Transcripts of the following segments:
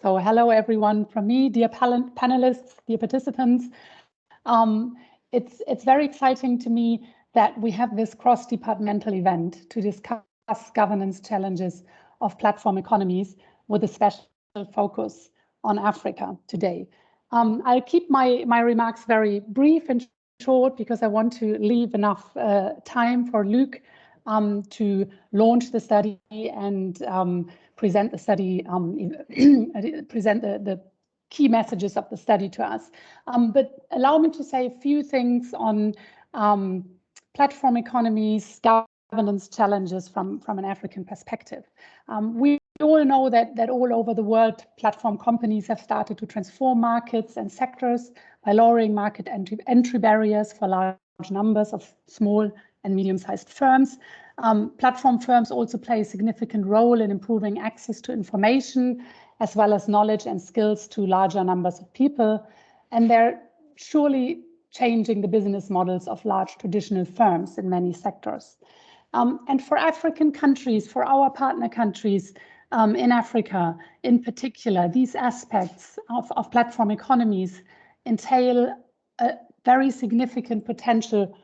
So hello everyone from me, dear panelists, dear participants. It's very exciting to me that we have this cross-departmental event to discuss governance challenges of platform economies with a special focus on Africa today. I'll keep my remarks very brief and short because I want to leave enough time for Luc to launch the study and present the study, present the key messages of the study to us. But allow me to say a few things on platform economies, governance challenges from an African perspective. We all know that all over the world, platform companies have started to transform markets and sectors by lowering market entry barriers for large numbers of small and medium-sized firms. Platform firms also play a significant role in improving access to information, as well as knowledge and skills to larger numbers of people. And they're surely changing the business models of large traditional firms in many sectors. And for African countries, for our partner countries in Africa in particular, these aspects of platform economies entail a very significant potential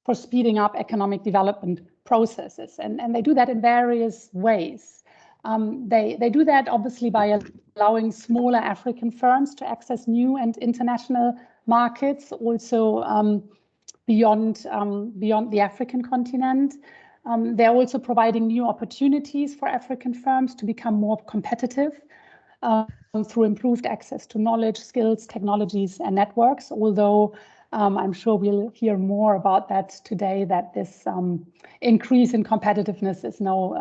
for speeding up economic development processes. And they do that in various ways. They do that obviously by allowing smaller African firms to access new and international markets, also beyond the African continent. They're also providing new opportunities for African firms to become more competitive through improved access to knowledge, skills, technologies, and networks, although I'm sure we'll hear more about that today, that this increase in competitiveness is no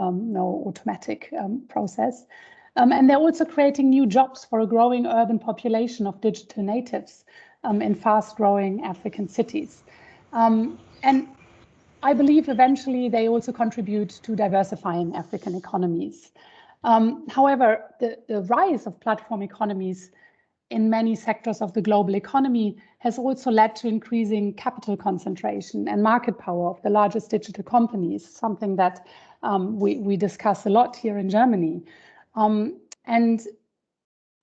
automatic process. And they're also creating new jobs for a growing urban population of digital natives in fast-growing African cities. And I believe eventually they also contribute to diversifying African economies. However, the rise of platform economies in many sectors of the global economy has also led to increasing capital concentration and market power of the largest digital companies, something that we discuss a lot here in Germany. And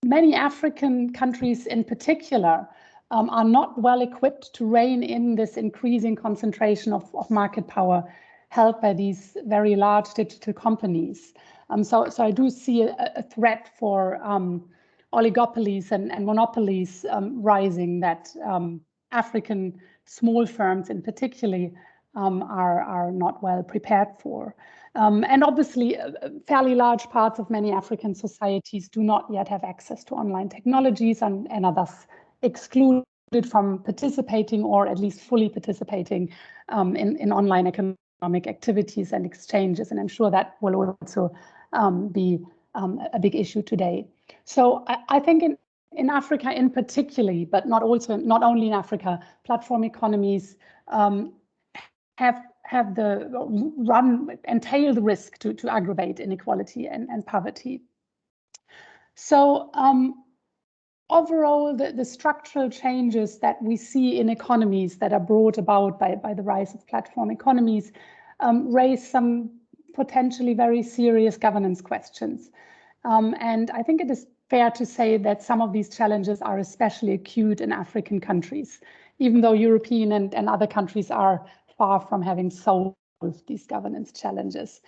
many African countries in particular are not well equipped to rein in this increasing concentration of market power held by these very large digital companies. So I do see a threat for oligopolies and monopolies rising that African small firms in particular are not well prepared for. And obviously, fairly large parts of many African societies do not yet have access to online technologies and are thus excluded from participating, or at least fully participating in online economic activities and exchanges. And I'm sure that will also be a big issue today. So I think in Africa in particular, but not only in Africa, platform economies entail the risk to aggravate inequality and poverty. So overall, the structural changes that we see in economies that are brought about by the rise of platform economies raise some potentially very serious governance questions. And I think it is fair to say that some of these challenges are especially acute in African countries, even though European and other countries are far from having solved these governance challenges.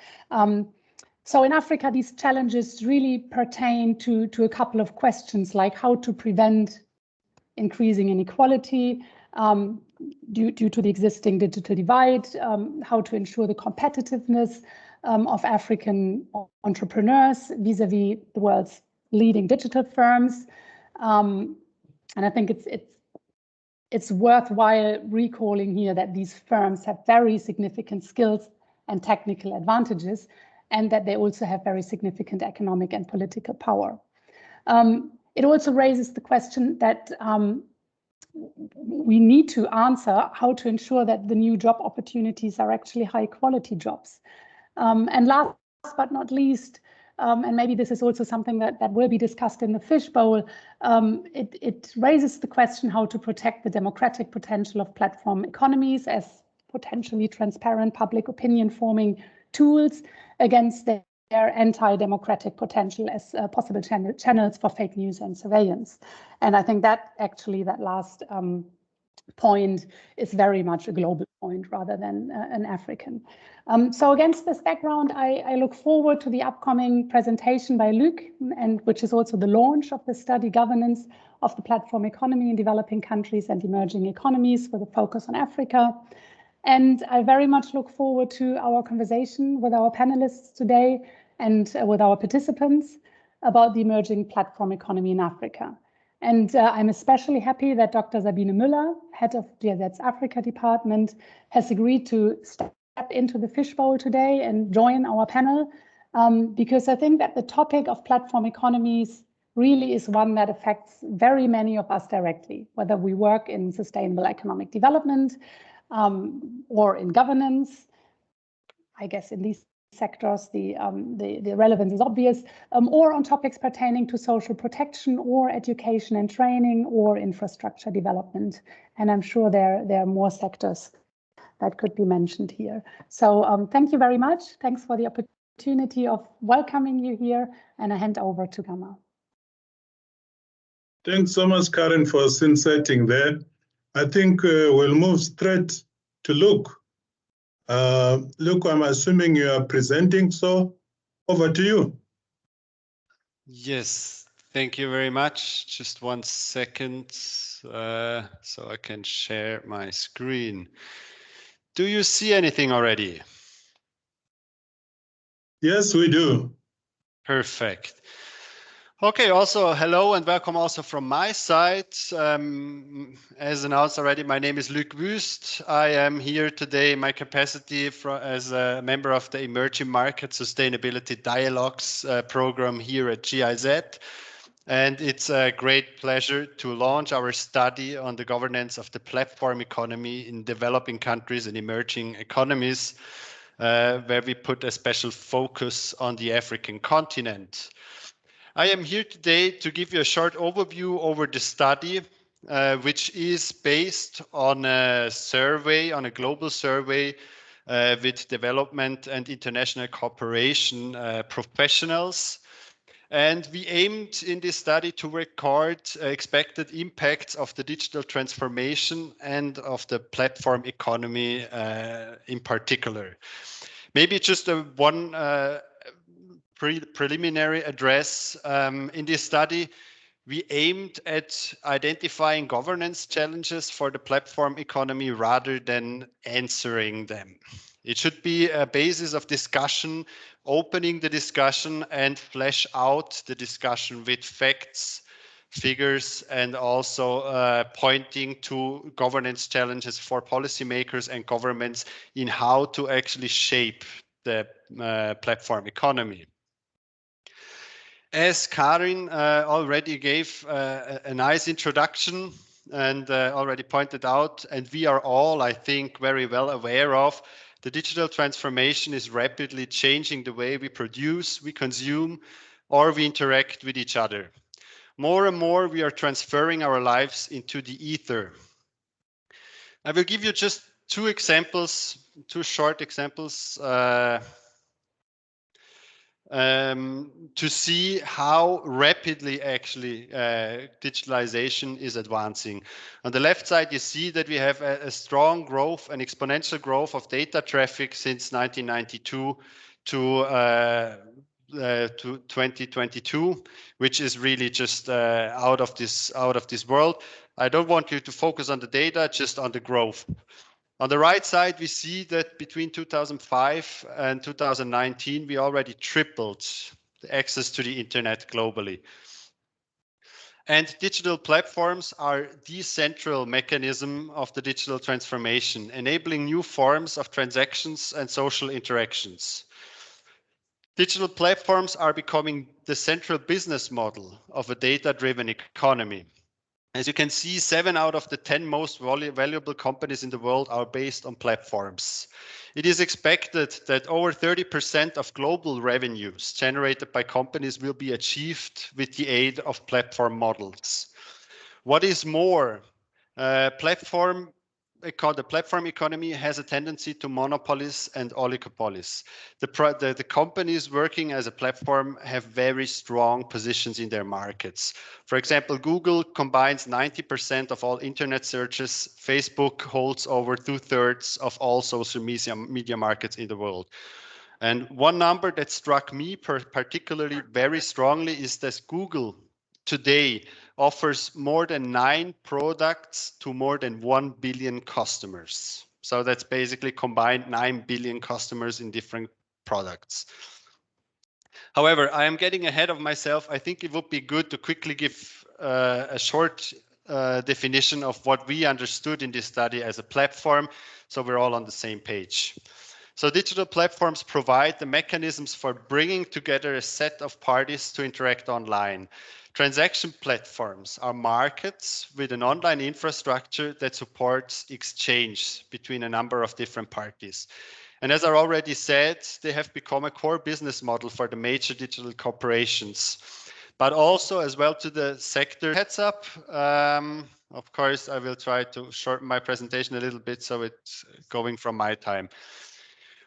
So in Africa, these challenges really pertain to a couple of questions, like how to prevent increasing inequality due to the existing digital divide, how to ensure the competitiveness of African entrepreneurs vis-a-vis the world's leading digital firms. And I think it's worthwhile recalling here that these firms have very significant skills and technical advantages, and that they also have very significant economic and political power. It also raises the question that we need to answer how to ensure that the new job opportunities are actually high quality jobs. And last but not least, and maybe this is also something that will be discussed in the Fishbowl, it raises the question how to protect the democratic potential of platform economies as potentially transparent public opinion forming tools against their anti-democratic potential as possible channels for fake news and surveillance. And I think that actually that last point is very much a global point rather than an African. So against this background, I look forward to the upcoming presentation by Luc, and which is also the launch of the study Governance of the Platform Economy in Developing Countries and Emerging Economies with a focus on Africa. And I very much look forward to our conversation with our panelists today and with our participants about the emerging platform economy in Africa. And I'm especially happy that Dr. Sabine Müller, head of GIZ's Africa department, has agreed to step into the Fishbowl today and join our panel, because I think that the topic of platform economies really is one that affects very many of us directly, whether we work in sustainable economic development or in governance. I guess in these sectors, the relevance is obvious, or on topics pertaining to social protection or education and training or infrastructure development. And I'm sure there are more sectors that could be mentioned here. So thank you very much. Thanks for the opportunity of welcoming you here, and I hand over to Gamma. Thanks so much, Karen, for setting there. I think we'll move straight to Luc. Luc, I'm assuming you are presenting, so over to you. Yes, thank you very much. Just 1 second so I can share my screen. Do you see anything already? Yes, we do. Perfect. Okay, also hello and welcome also from my side. As announced already, my name is Luc Wüst. I am here today in my capacity as a member of the Emerging Market Sustainability Dialogues program here at GIZ. And it's a great pleasure to launch our study on the governance of the platform economy in developing countries and emerging economies, where we put a special focus on the African continent. I am here today to give you a short overview over the study, which is based on a survey, on a global survey with development and international cooperation professionals. And we aimed in this study to record expected impacts of the digital transformation and of the platform economy in particular. Maybe just one preliminary address. In this study, we aimed at identifying governance challenges for the platform economy rather than answering them. It should be a basis of discussion, opening the discussion and flesh out the discussion with facts, figures, and also pointing to governance challenges for policymakers and governments in how to actually shape the platform economy. As Karin already gave a nice introduction and already pointed out, and we are all, I think, very well aware of, the digital transformation is rapidly changing the way we produce, we consume, or we interact with each other. More and more, we are transferring our lives into the ether. I will give you just two examples, two short examples, to see how rapidly actually digitalization is advancing. On the left side, you see that we have a strong growth, an exponential growth of data traffic since 1992 to 2022, which is really just out of this world. I don't want you to focus on the data, just on the growth. On the right side, we see that between 2005 and 2019, we already tripled the access to the internet globally. And digital platforms are the central mechanism of the digital transformation, enabling new forms of transactions and social interactions. Digital platforms are becoming the central business model of a data-driven economy. As you can see, 7 out of the 10 most valuable companies in the world are based on platforms. It is expected that over 30% of global revenues generated by companies will be achieved with the aid of platform models. What is more, platform the platform economy has a tendency to monopolies and oligopolies. The companies working as a platform have very strong positions in their markets. For example, Google combines 90% of all internet searches. Facebook holds over 2/3 of all social media markets in the world. And one number that struck me particularly very strongly is that Google today offers more than 9 products to more than 1 billion customers. So that's basically combined 9 billion customers in different products. However, I am getting ahead of myself. I think it would be good to quickly give a short definition of what we understood in this study as a platform, so we're all on the same page. So digital platforms provide the mechanisms for bringing together a set of parties to interact online. Transaction platforms are markets with an online infrastructure that supports exchange between a number of different parties. And as I already said, they have become a core business model for the major digital corporations, but also as well to the sector. Heads up. Of course, I will try to shorten my presentation a little bit so it's going from my time.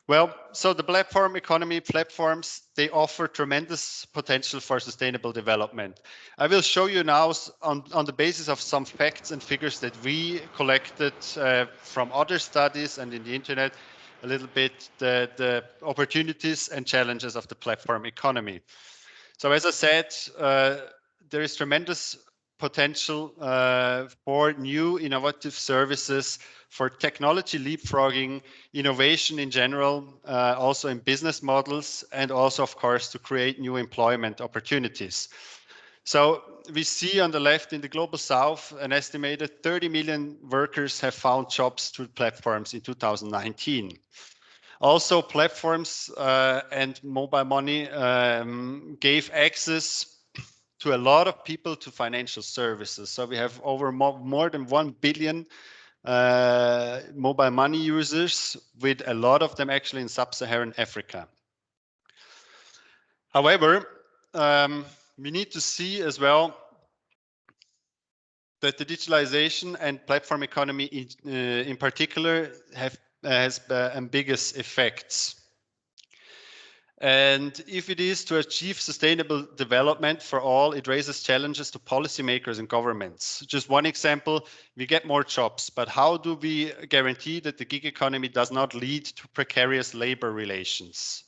Well, so the platform economy platforms, they offer tremendous potential for sustainable development. I will show you now on the basis of some facts and figures that we collected from other studies and in the internet, a little bit the opportunities and challenges of the platform economy. So as I said, there is tremendous potential for new innovative services, for technology leapfrogging, innovation in general, also in business models, and also, of course, to create new employment opportunities. So we see on the left in the global south, an estimated 30 million workers have found jobs through platforms in 2019. Also, platforms and mobile money gave access to a lot of people to financial services. So we have over more than 1 billion mobile money users, with a lot of them actually in sub-Saharan Africa. However, we need to see as well that the digitalization and platform economy in particular has ambiguous effects. And if it is to achieve sustainable development for all, it raises challenges to policymakers and governments. Just one example, we get more jobs, but how do we guarantee that the gig economy does not lead to precarious labor relations?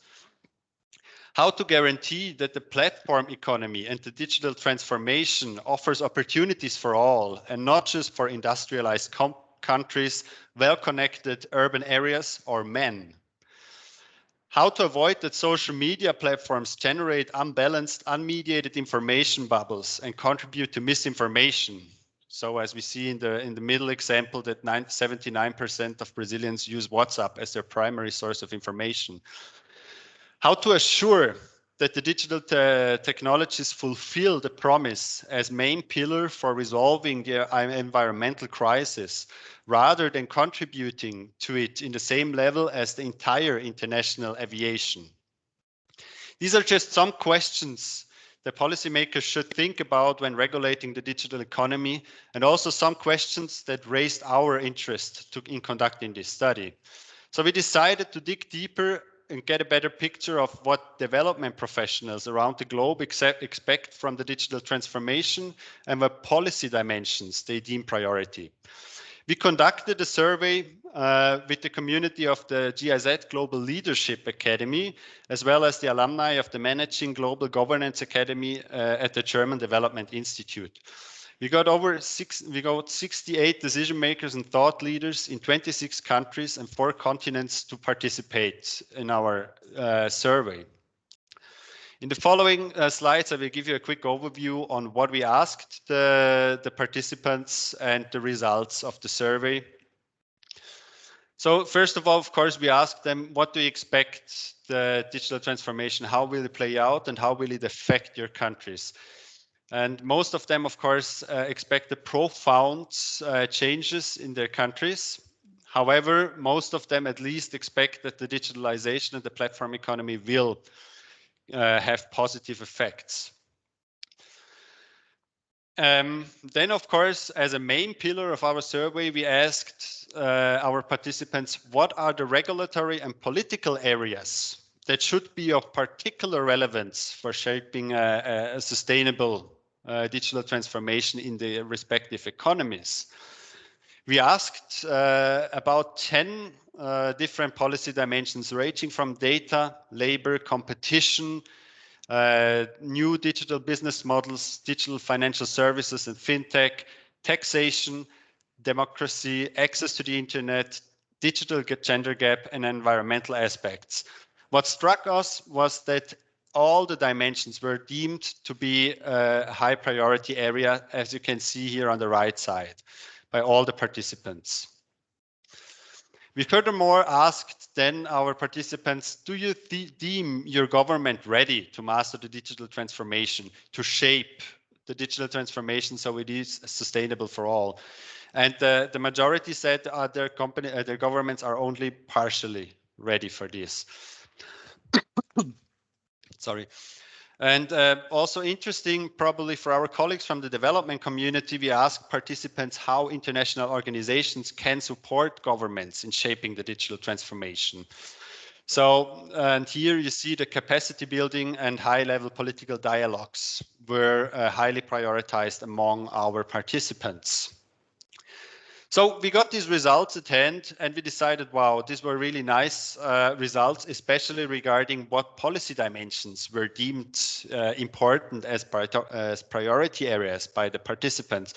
How to guarantee that the platform economy and the digital transformation offers opportunities for all, and not just for industrialized countries, well-connected urban areas, or men? How to avoid that social media platforms generate unbalanced, unmediated information bubbles and contribute to misinformation. So as we see in the middle example, that 79% of Brazilians use WhatsApp as their primary source of information. How to assure that the digital technologies fulfill the promise as main pillar for resolving the environmental crisis, rather than contributing to it in the same level as the entire international aviation. These are just some questions that policymakers should think about when regulating the digital economy, and also some questions that raised our interest in conducting this study. So we decided to dig deeper and get a better picture of what development professionals around the globe expect from the digital transformation and what policy dimensions they deem priority. We conducted a survey with the community of the GIZ Global Leadership Academy, as well as the alumni of the Managing Global Governance Academy at the German Development Institute. We got 68 decision makers and thought leaders in 26 countries and 4 continents to participate in our survey. In the following slides, I will give you a quick overview on what we asked the participants and the results of the survey. So first of all, of course, we asked them, what do you expect the digital transformation? How will it play out and how will it affect your countries? And most of them, of course, expect the profound changes in their countries. However, most of them at least expect that the digitalization and the platform economy will have positive effects. Then, of course, as a main pillar of our survey, we asked our participants, what are the regulatory and political areas that should be of particular relevance for shaping a sustainable digital transformation in the respective economies? We asked about 10 different policy dimensions ranging from data, labor, competition, new digital business models, digital financial services and fintech, taxation, democracy, access to the internet, digital gender gap, and environmental aspects. What struck us was that all the dimensions were deemed to be a high priority area, as you can see here on the right side, by all the participants. We furthermore asked then our participants, do you deem your government ready to master the digital transformation, to shape the digital transformation so it is sustainable for all? And the majority said their governments are only partially ready for this. Sorry. And also interesting, probably for our colleagues from the development community, we asked participants how international organizations can support governments in shaping the digital transformation. So, and here you see the capacity building and high-level political dialogues were highly prioritized among our participants. So we got these results at hand and we decided, wow, these were really nice results, especially regarding what policy dimensions were deemed important as priority areas by the participants.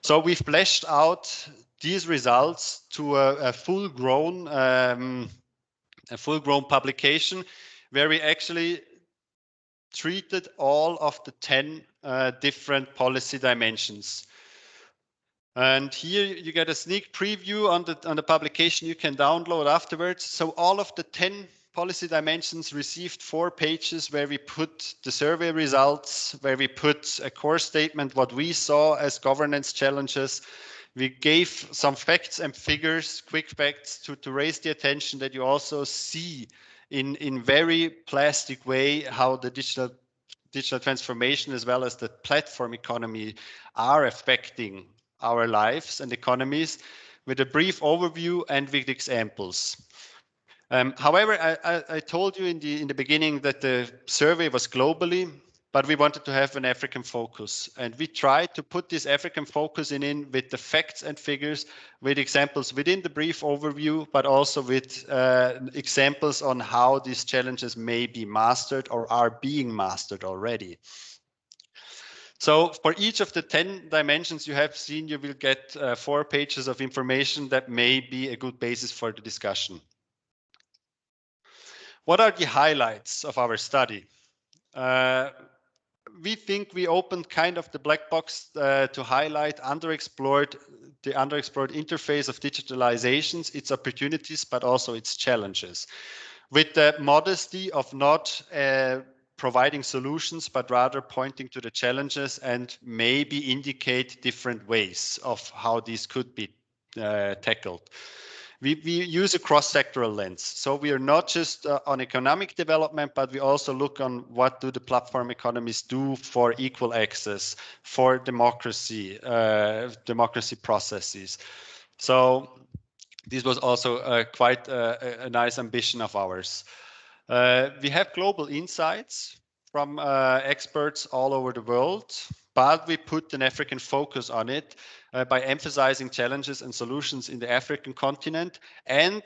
So we fleshed out these results to a full-grown publication where we actually treated all of the 10 different policy dimensions. And here you get a sneak preview on the publication you can download afterwards. So all of the 10 policy dimensions received 4 pages where we put the survey results, where we put a core statement, what we saw as governance challenges. We gave some facts and figures, quick facts to raise the attention that you also see in very plastic way how the digital transformation as well as the platform economy are affecting our lives and economies, with a brief overview and with examples. However, I told you in the beginning that the survey was globally, but we wanted to have an African focus. And we tried to put this African focus in with the facts and figures, with examples within the brief overview, but also with examples on how these challenges may be mastered or are being mastered already. So for each of the 10 dimensions you have seen, you will get 4 pages of information that may be a good basis for the discussion. What are the highlights of our study? We think we opened kind of the black box to highlight the underexplored interface of digitalizations, its opportunities, but also its challenges, with the modesty of not providing solutions, but rather pointing to the challenges and maybe indicate different ways of how these could be tackled. We use a cross-sectoral lens. So we are not just on economic development, but we also look on what do the platform economies do for equal access, for democracy, democracy processes. So this was also quite a nice ambition of ours. We have global insights from experts all over the world, but we put an African focus on it by emphasizing challenges and solutions in the African continent, and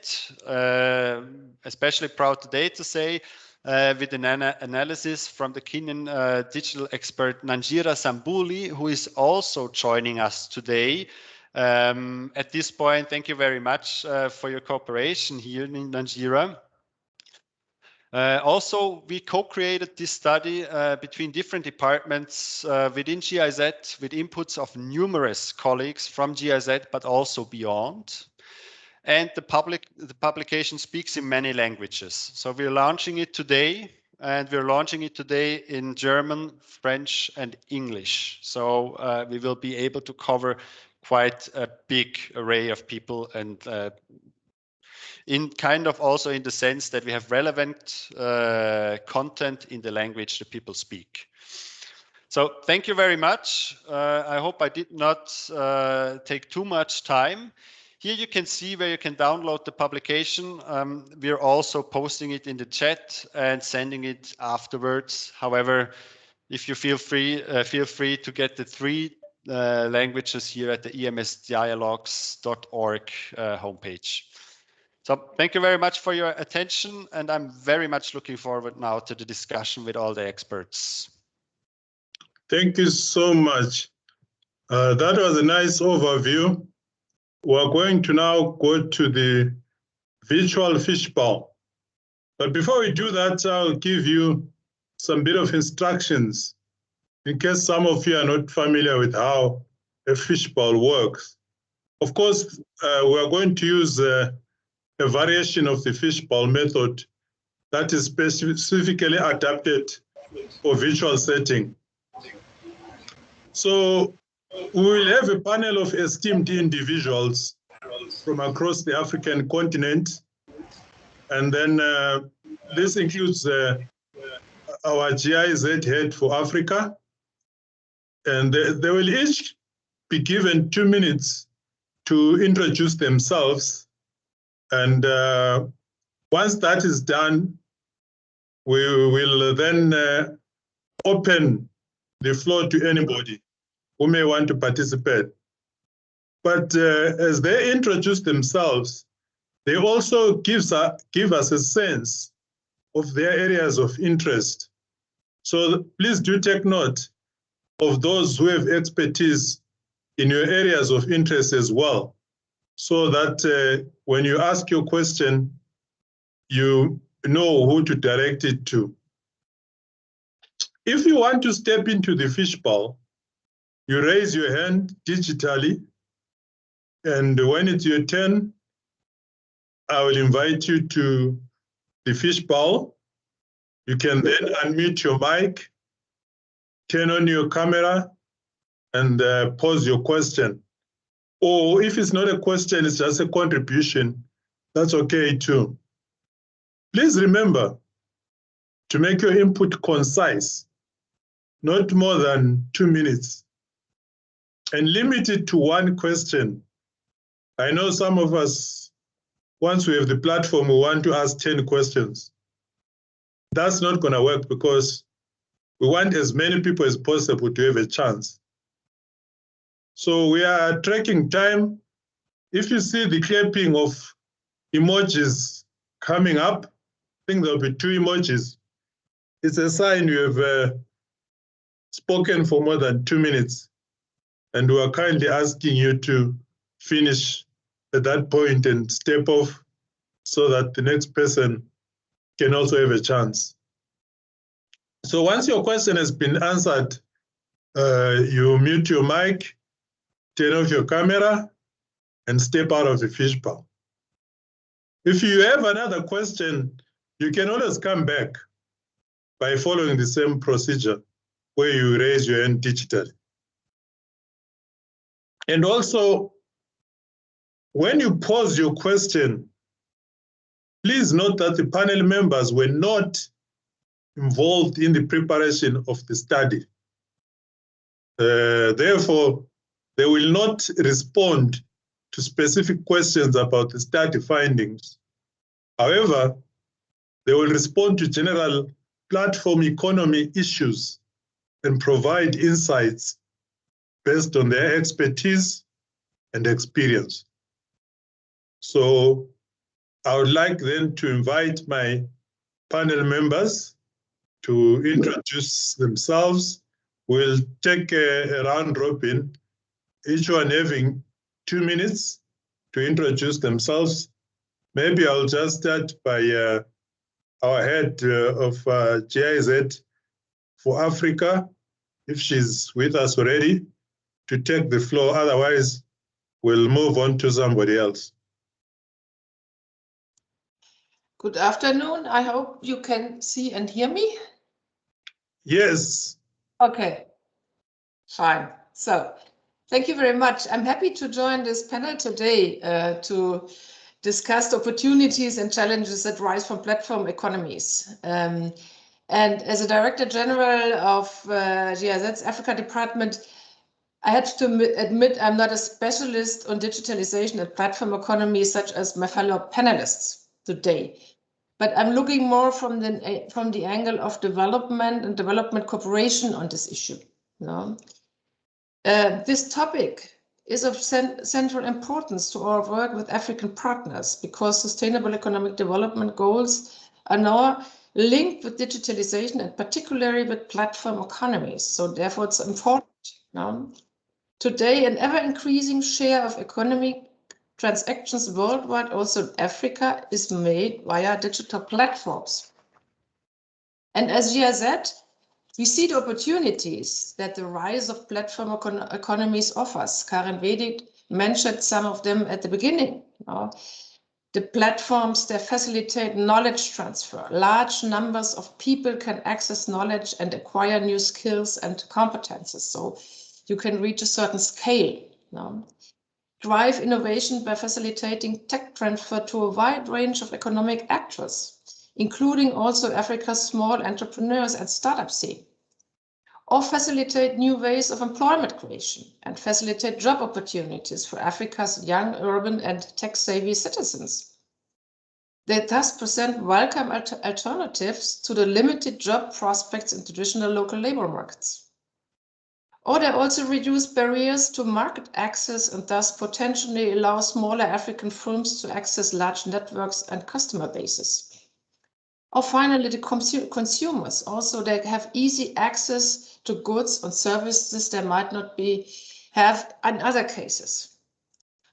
especially proud today to say with an analysis from the Kenyan digital expert Nanjira Sambuli, who is also joining us today. At this point, thank you very much for your cooperation here, Nanjira. Also, we co-created this study between different departments within GIZ with inputs of numerous colleagues from GIZ, but also beyond. And the publication speaks in many languages. So we're launching it today, and we're launching it today in German, French, and English. So we will be able to cover quite a big array of people, and in kind of also in the sense that we have relevant content in the language that people speak. So thank you very much. I hope I did not take too much time. Here you can see where you can download the publication. We're also posting it in the chat and sending it afterwards. However, if you feel free to get the 3 languages here at the emsdialogues.org homepage. So thank you very much for your attention, and I'm very much looking forward now to the discussion with all the experts. Thank you so much. That was a nice overview. We're going to now go to the virtual fishbowl. But before we do that, I'll give you some bit of instructions in case some of you are not familiar with how a fishbowl works. Of course, we're going to use a variation of the fishbowl method that is specifically adapted for virtual setting. So we will have a panel of esteemed individuals from across the African continent. And then this includes our GIZ head for Africa. And they will each be given 2 minutes to introduce themselves. And once that is done, we will then open the floor to anybody who may want to participate. But as they introduce themselves, they also give us a sense of their areas of interest. So please do take note of those who have expertise in your areas of interest as well, so that when you ask your question, you know who to direct it to. If you want to step into the fishbowl, you raise your hand digitally, and when it's your turn, I will invite you to the fishbowl. You can then unmute your mic, turn on your camera, and pose your question. Or if it's not a question, it's just a contribution, that's okay too. Please remember to make your input concise, not more than 2 minutes, and limit it to 1 question. I know some of us, once we have the platform, we want to ask 10 questions. That's not going to work because we want as many people as possible to have a chance. So we are tracking time. If you see the clapping of emojis coming up, I think there'll be 2 emojis. It's a sign you have spoken for more than 2 minutes. And we are kindly asking you to finish at that point and step off so that the next person can also have a chance. So once your question has been answered, you mute your mic, turn off your camera, and step out of the fishbowl. If you have another question, you can always come back by following the same procedure where you raise your hand digitally. And also, when you pose your question, please note that the panel members were not involved in the preparation of the study. Therefore, they will not respond to specific questions about the study findings. However, they will respond to general platform economy issues and provide insights based on their expertise and experience. So I would like then to invite my panel members to introduce themselves. We'll take a round robin, each one having 2 minutes to introduce themselves. Maybe I'll just start by our head of GIZ for Africa, if she's with us already, to take the floor. Otherwise, we'll move on to somebody else. Good afternoon. I hope you can see and hear me. Yes. Okay, fine. So thank you very much. I'm happy to join this panel today to discuss the opportunities and challenges that rise from platform economies. And as a Director General of GIZ's Africa Department, I had to admit I'm not a specialist on digitalization and platform economy such as my fellow panelists today. But I'm looking more from the angle of development and development cooperation on this issue. This topic is of central importance to our work with African partners because sustainable economic development goals are now linked with digitalization and particularly with platform economies. So therefore it's important. Today, an ever-increasing share of economic transactions worldwide, also in Africa, is made via digital platforms. And as GIZ, we see the opportunities that the rise of platform economies offers. Karen Wedig mentioned some of them at the beginning. The platforms that facilitate knowledge transfer. Large numbers of people can access knowledge and acquire new skills and competences. So you can reach a certain scale. Drive innovation by facilitating tech transfer to a wide range of economic actors, including also Africa's small entrepreneurs and startup scene. Or facilitate new ways of employment creation and facilitate job opportunities for Africa's young, urban and tech-savvy citizens. They thus present welcome alternatives to the limited job prospects in traditional local labor markets. Or they also reduce barriers to market access and thus potentially allow smaller African firms to access large networks and customer bases. Or finally, the consumers also, they have easy access to goods and services they might not have in other cases.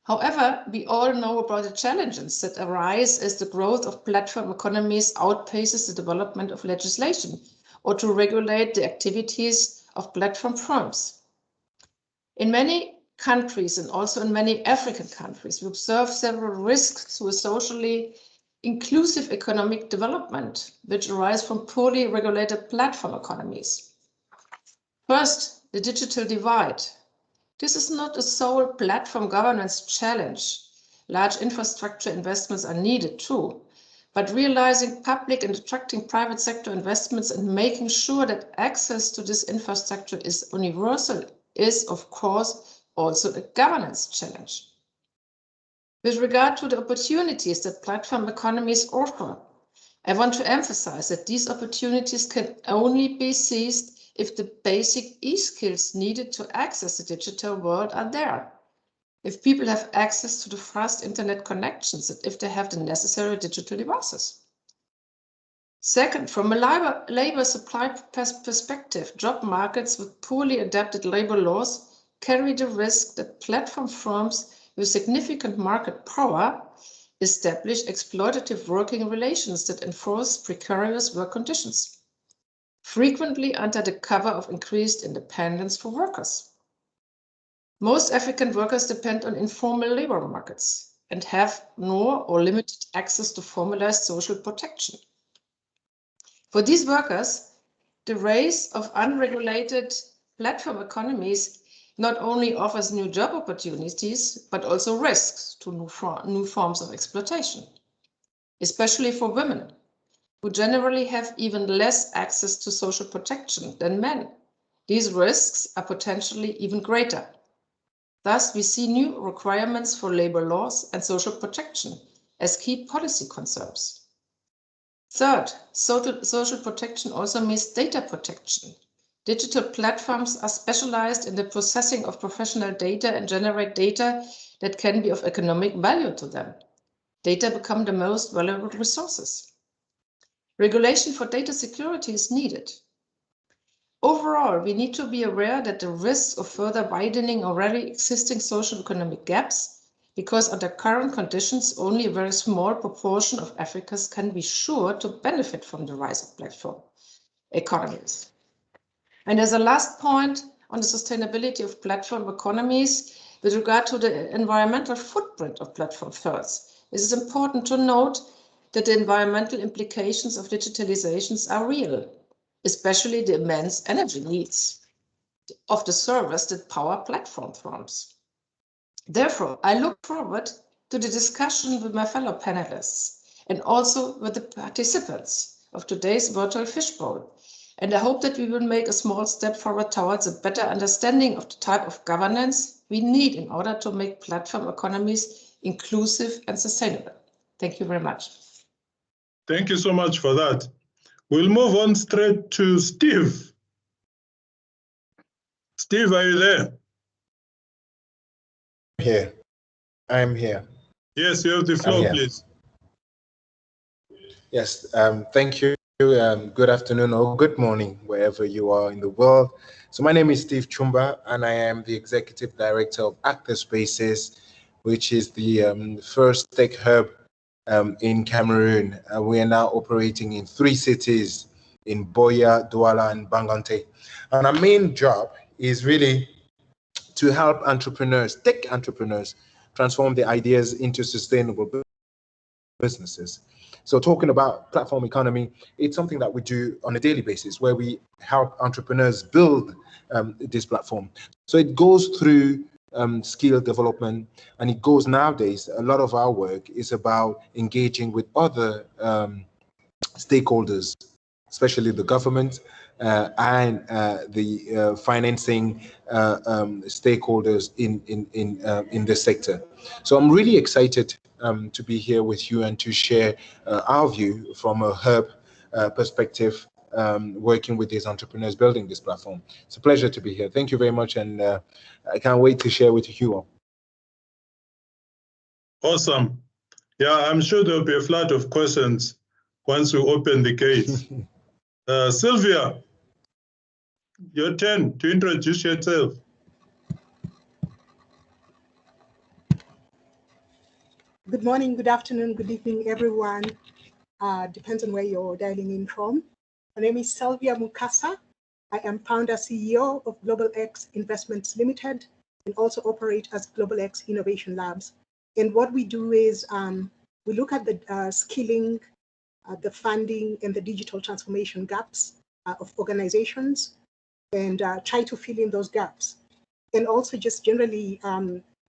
However, we all know about the challenges that arise as the growth of platform economies outpaces the development of legislation or to regulate the activities of platform firms. In many countries and also in many African countries, we observe several risks to a socially inclusive economic development, which arise from poorly regulated platform economies. First, the digital divide. This is not a sole platform governance challenge. Large infrastructure investments are needed too, but realizing public and attracting private sector investments and making sure that access to this infrastructure is universal is, of course, also a governance challenge. With regard to the opportunities that platform economies offer, I want to emphasize that these opportunities can only be seized if the basic e-skills needed to access the digital world are there. If people have access to the fast internet connections and if they have the necessary digital devices. Second, from a labor supply perspective, job markets with poorly adapted labor laws carry the risk that platform firms with significant market power establish exploitative working relations that enforce precarious work conditions, frequently under the cover of increased independence for workers. Most African workers depend on informal labor markets and have no or limited access to formalized social protection. For these workers, the rise of unregulated platform economies not only offers new job opportunities, but also risks to new forms of exploitation, especially for women, who generally have even less access to social protection than men. These risks are potentially even greater. Thus, we see new requirements for labor laws and social protection as key policy concerns. Third, social protection also means data protection. Digital platforms are specialized in the processing of professional data and generate data that can be of economic value to them. Data become the most valuable resources. Regulation for data security is needed. Overall, we need to be aware that the risks of further widening already existing social economic gaps, because under current conditions, only a very small proportion of Africans can be sure to benefit from the rise of platform economies. And as a last point on the sustainability of platform economies, with regard to the environmental footprint of platform firms, it is important to note that the environmental implications of digitalizations are real, especially the immense energy needs of the servers that power platform firms. Therefore, I look forward to the discussion with my fellow panelists and also with the participants of today's virtual fishbowl. And I hope that we will make a small step forward towards a better understanding of the type of governance we need in order to make platform economies inclusive and sustainable. Thank you very much. Thank you so much for that. We'll move on straight to Steve. Steve, are you there? Here. I'm here. Yes, you have the floor, please. Yes, thank you. Good afternoon or good morning, wherever you are in the world. So my name is Steve Chumba, and I am the Executive Director of Active Spaces, which is the first tech hub in Cameroon. We are now operating in 3 cities, in Boya, Douala, and Bangante. And our main job is really to help entrepreneurs, tech entrepreneurs, transform their ideas into sustainable businesses. So talking about platform economy, it's something that we do on a daily basis where we help entrepreneurs build this platform. So it goes through skill development, and it goes nowadays, a lot of our work is about engaging with other stakeholders, especially the government and the financing stakeholders in this sector. So I'm really excited to be here with you and to share our view from a hub perspective, working with these entrepreneurs building this platform. It's a pleasure to be here. Thank you very much, and I can't wait to share with you all. Awesome. Yeah, I'm sure there'll be a flood of questions once we open the case. Sylvia, your turn to introduce yourself. Good morning, good afternoon, good evening, everyone. Depends on where you're dialing in from. My name is Sylvia Mukasa. I am founder CEO of Global X Investments Limited and also operate as Global X Innovation Labs. And what we do is we look at the skilling, the funding, and the digital transformation gaps of organizations and try to fill in those gaps. And also just generally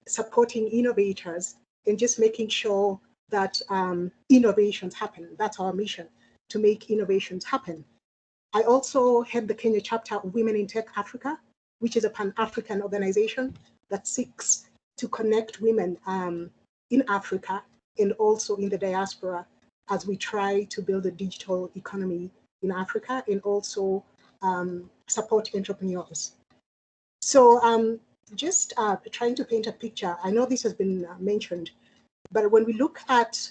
supporting innovators and just making sure that innovations happen. That's our mission, to make innovations happen. I also head the Kenya chapter of Women in Tech Africa, which is a Pan-African organization that seeks to connect women in Africa and also in the diaspora as we try to build a digital economy in Africa and also support entrepreneurs. So just trying to paint a picture, I know this has been mentioned, but when we look at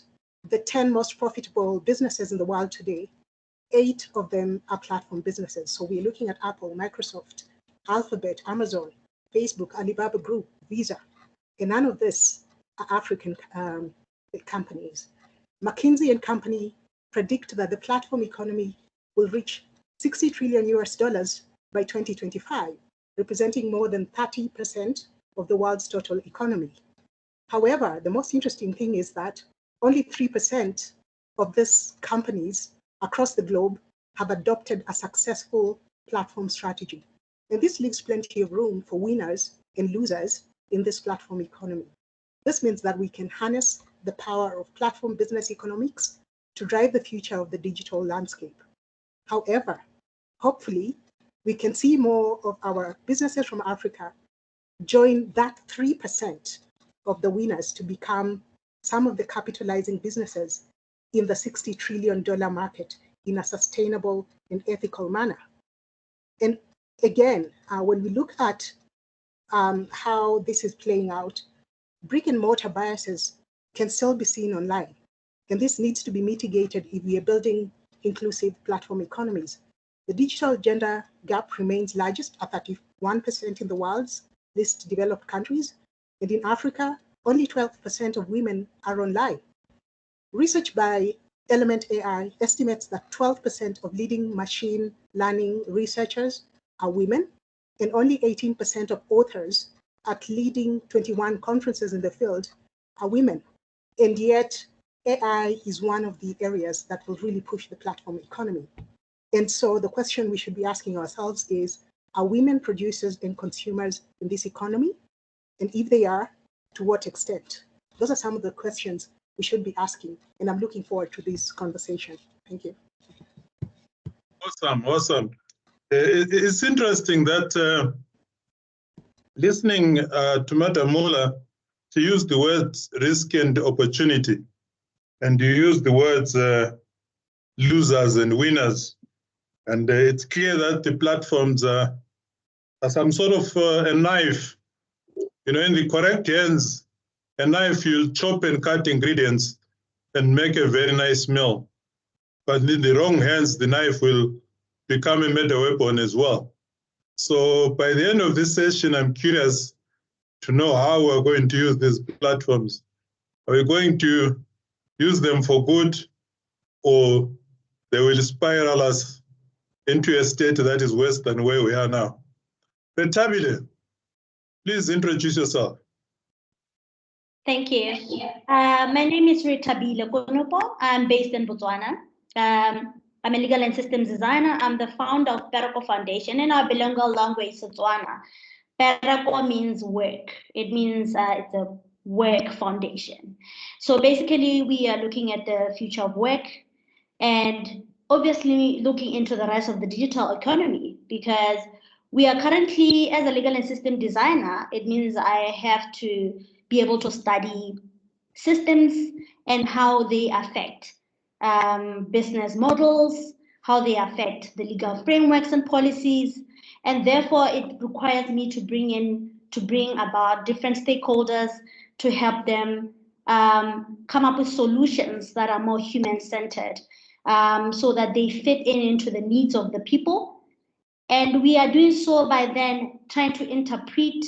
the 10 most profitable businesses in the world today, 8 of them are platform businesses. So we're looking at Apple, Microsoft, Alphabet, Amazon, Facebook, Alibaba Group, Visa, and none of this are African companies. McKinsey and Company predict that the platform economy will reach $60 trillion by 2025, representing more than 30% of the world's total economy. However, the most interesting thing is that only 3% of these companies across the globe have adopted a successful platform strategy. And this leaves plenty of room for winners and losers in this platform economy. This means that we can harness the power of platform business economics to drive the future of the digital landscape. However, hopefully, we can see more of our businesses from Africa join that 3% of the winners to become some of the capitalizing businesses in the $60 trillion market in a sustainable and ethical manner. And again, when we look at how this is playing out, brick and mortar biases can still be seen online. And this needs to be mitigated if we are building inclusive platform economies. The digital gender gap remains largest at 31% in the world's least developed countries. And in Africa, only 12% of women are online. Research by Element AI estimates that 12% of leading machine learning researchers are women, and only 18% of authors at leading 21 conferences in the field are women. And yet, AI is one of the areas that will really push the platform economy. And so the question we should be asking ourselves is, are women producers and consumers in this economy? And if they are, to what extent? Those are some of the questions we should be asking, and I'm looking forward to this conversation. Thank you. Awesome. It's interesting that listening to Madam Mola, she used the words risk and opportunity, and you use the words losers and winners. And it's clear that the platforms are some sort of a knife. You know, in the correct hands, a knife, you'll chop and cut ingredients and make a very nice meal. But in the wrong hands, the knife will become a murder weapon as well. So by the end of this session, I'm curious to know how we're going to use these platforms. Are we going to use them for good, or they will spiral us into a state that is worse than where we are now? Retabile, please introduce yourself. Thank you. My name is Retabile Konopo. I'm based in Botswana. I'm a legal and systems designer. I'm the founder of Perako Foundation in our bilingual language, Setswana. Perako means work. It means it's a work foundation. So basically, we are looking at the future of work and obviously looking into the rest of the digital economy, because we are currently, as a legal and system designer, it means I have to be able to study systems and how they affect business models, how they affect the legal frameworks and policies. And therefore, it requires me to bring about different stakeholders to help them come up with solutions that are more human-centered, so that they fit into the needs of the people. And we are doing so by then trying to interpret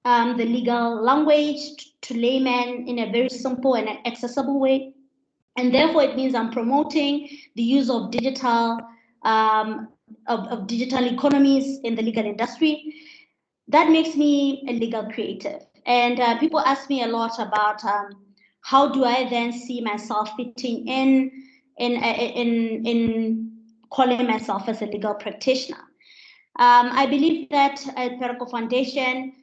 the legal language to laymen in a very simple and accessible way. And therefore, it means I'm promoting the use of digital digital economies in the legal industry. That makes me a legal creative. And people ask me a lot about how do I then see myself fitting in calling myself as a legal practitioner. I believe that at Perako Foundation,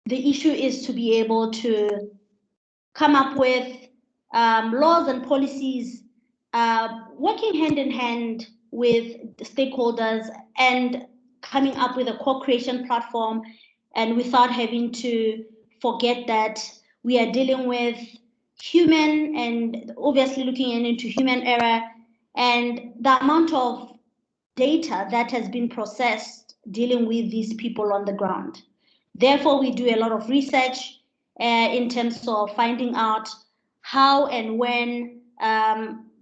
the issue is to be able to come up with laws and policies working hand in hand with stakeholders and coming up with a co-creation platform, and without having to forget that we are dealing with human and obviously looking into human error and the amount of data that has been processed dealing with these people on the ground. Therefore, we do a lot of research in terms of finding out how and when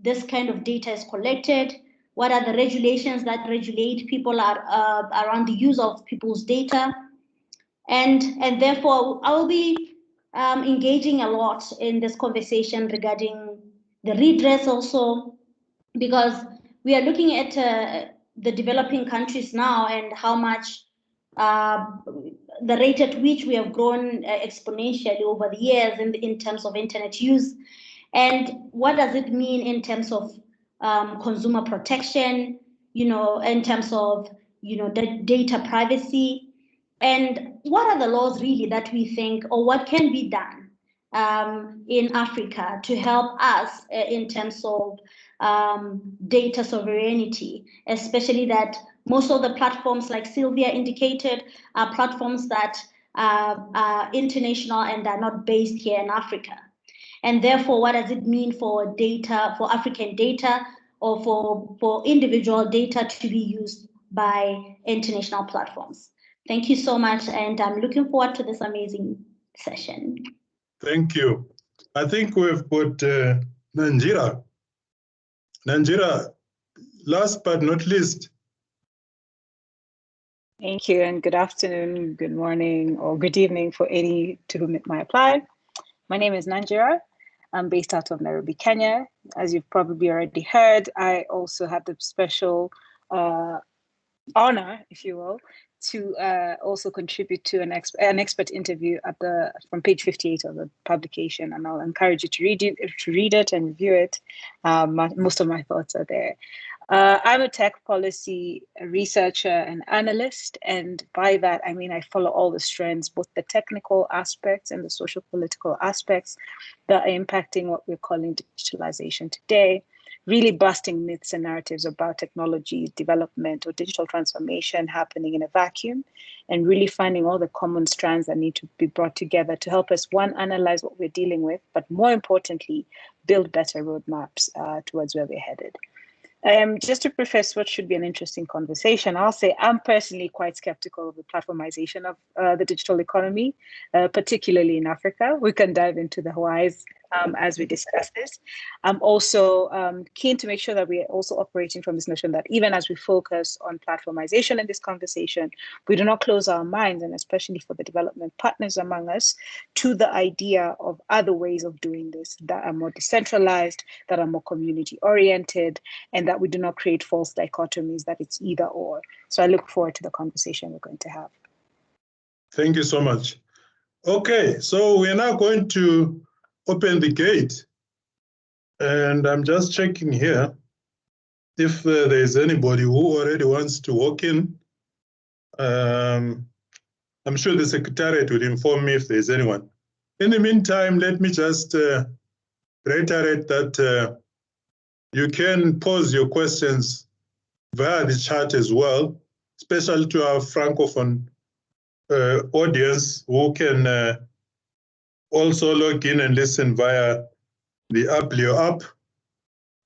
this kind of data is collected, what are the regulations that regulate people around the use of people's data. And therefore, I will be engaging a lot in this conversation regarding the redress also, because we are looking at the developing countries now and how much the rate at which we have grown exponentially over the years in terms of internet use. And what does it mean in terms of consumer protection, in terms of, the data privacy, and what are the laws really that we think, or what can be done in Africa to help us in terms of data sovereignty, especially that most of the platforms, like Sylvia indicated, are platforms that are international and are not based here in Africa. And therefore, what does it mean for data, for African data, or for individual data to be used by international platforms? Thank you so much, and I'm looking forward to this amazing session. Thank you. I think we've got Nanjira. Nanjira, last but not least. Thank you, and good afternoon, good morning, or good evening for any to whom it might apply. My name is Nanjira. I'm based out of Nairobi, Kenya. As you've probably already heard, I also had the special honor, if you will, to also contribute to an expert interview from page 58 of the publication, and I'll encourage you to read it and review it. Most of my thoughts are there. I'm a tech policy researcher and analyst, and by that I mean I follow all the strands, both the technical aspects and the social political aspects that are impacting what we're calling digitalization today. really busting myths and narratives about technology development or digital transformation happening in a vacuum, and really finding all the common strands that need to be brought together to help us, one, analyze what we're dealing with, but more importantly, build better roadmaps towards where we're headed. Just to preface what should be an interesting conversation, I'll say I'm personally quite skeptical of the platformization of the digital economy, particularly in Africa. We can dive into the whys as we discuss this. I'm also keen to make sure that we are also operating from this notion that even as we focus on platformization in this conversation, we do not close our minds, and especially for the development partners among us, to the idea of other ways of doing this that are more decentralized, that are more community oriented, and that we do not create false dichotomies that it's either or. So I look forward to the conversation we're going to have. Thank you so much. Okay, so we're now going to open the gate. And I'm just checking here if there's anybody who already wants to walk in. I'm sure the Secretariat will inform me if there's anyone. In the meantime, let me just reiterate that you can pose your questions via the chat as well, especially to our Francophone audience who can also log in and listen via the Applio app,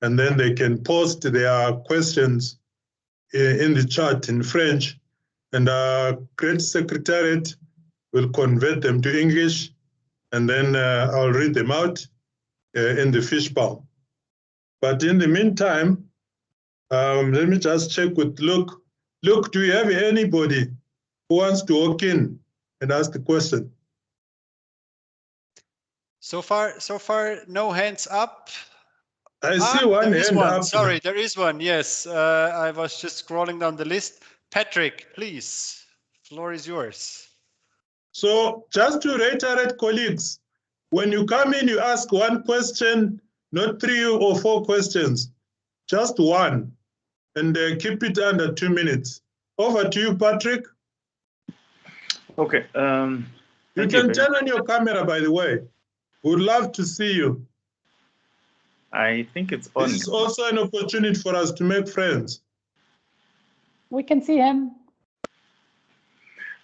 and then they can post their questions in the chat in French, and our great Secretariat will convert them to English, and then I'll read them out in the Fishbowl. But in the meantime, let me just check with Luke. Luke, do you have anybody who wants to walk in and ask the question? So far, no hands up. I see one hand up. Sorry, there is one. Yes, I was just scrolling down the list. Patrick, please, floor is yours. So just to reiterate, colleagues, when you come in, you ask one question, not 3 or 4 questions, just one, and keep it under 2 minutes. Over to you, Patrick. Okay. You can turn on your camera, by the way. We'd love to see you. I think it's on. This is also an opportunity for us to make friends. We can see him.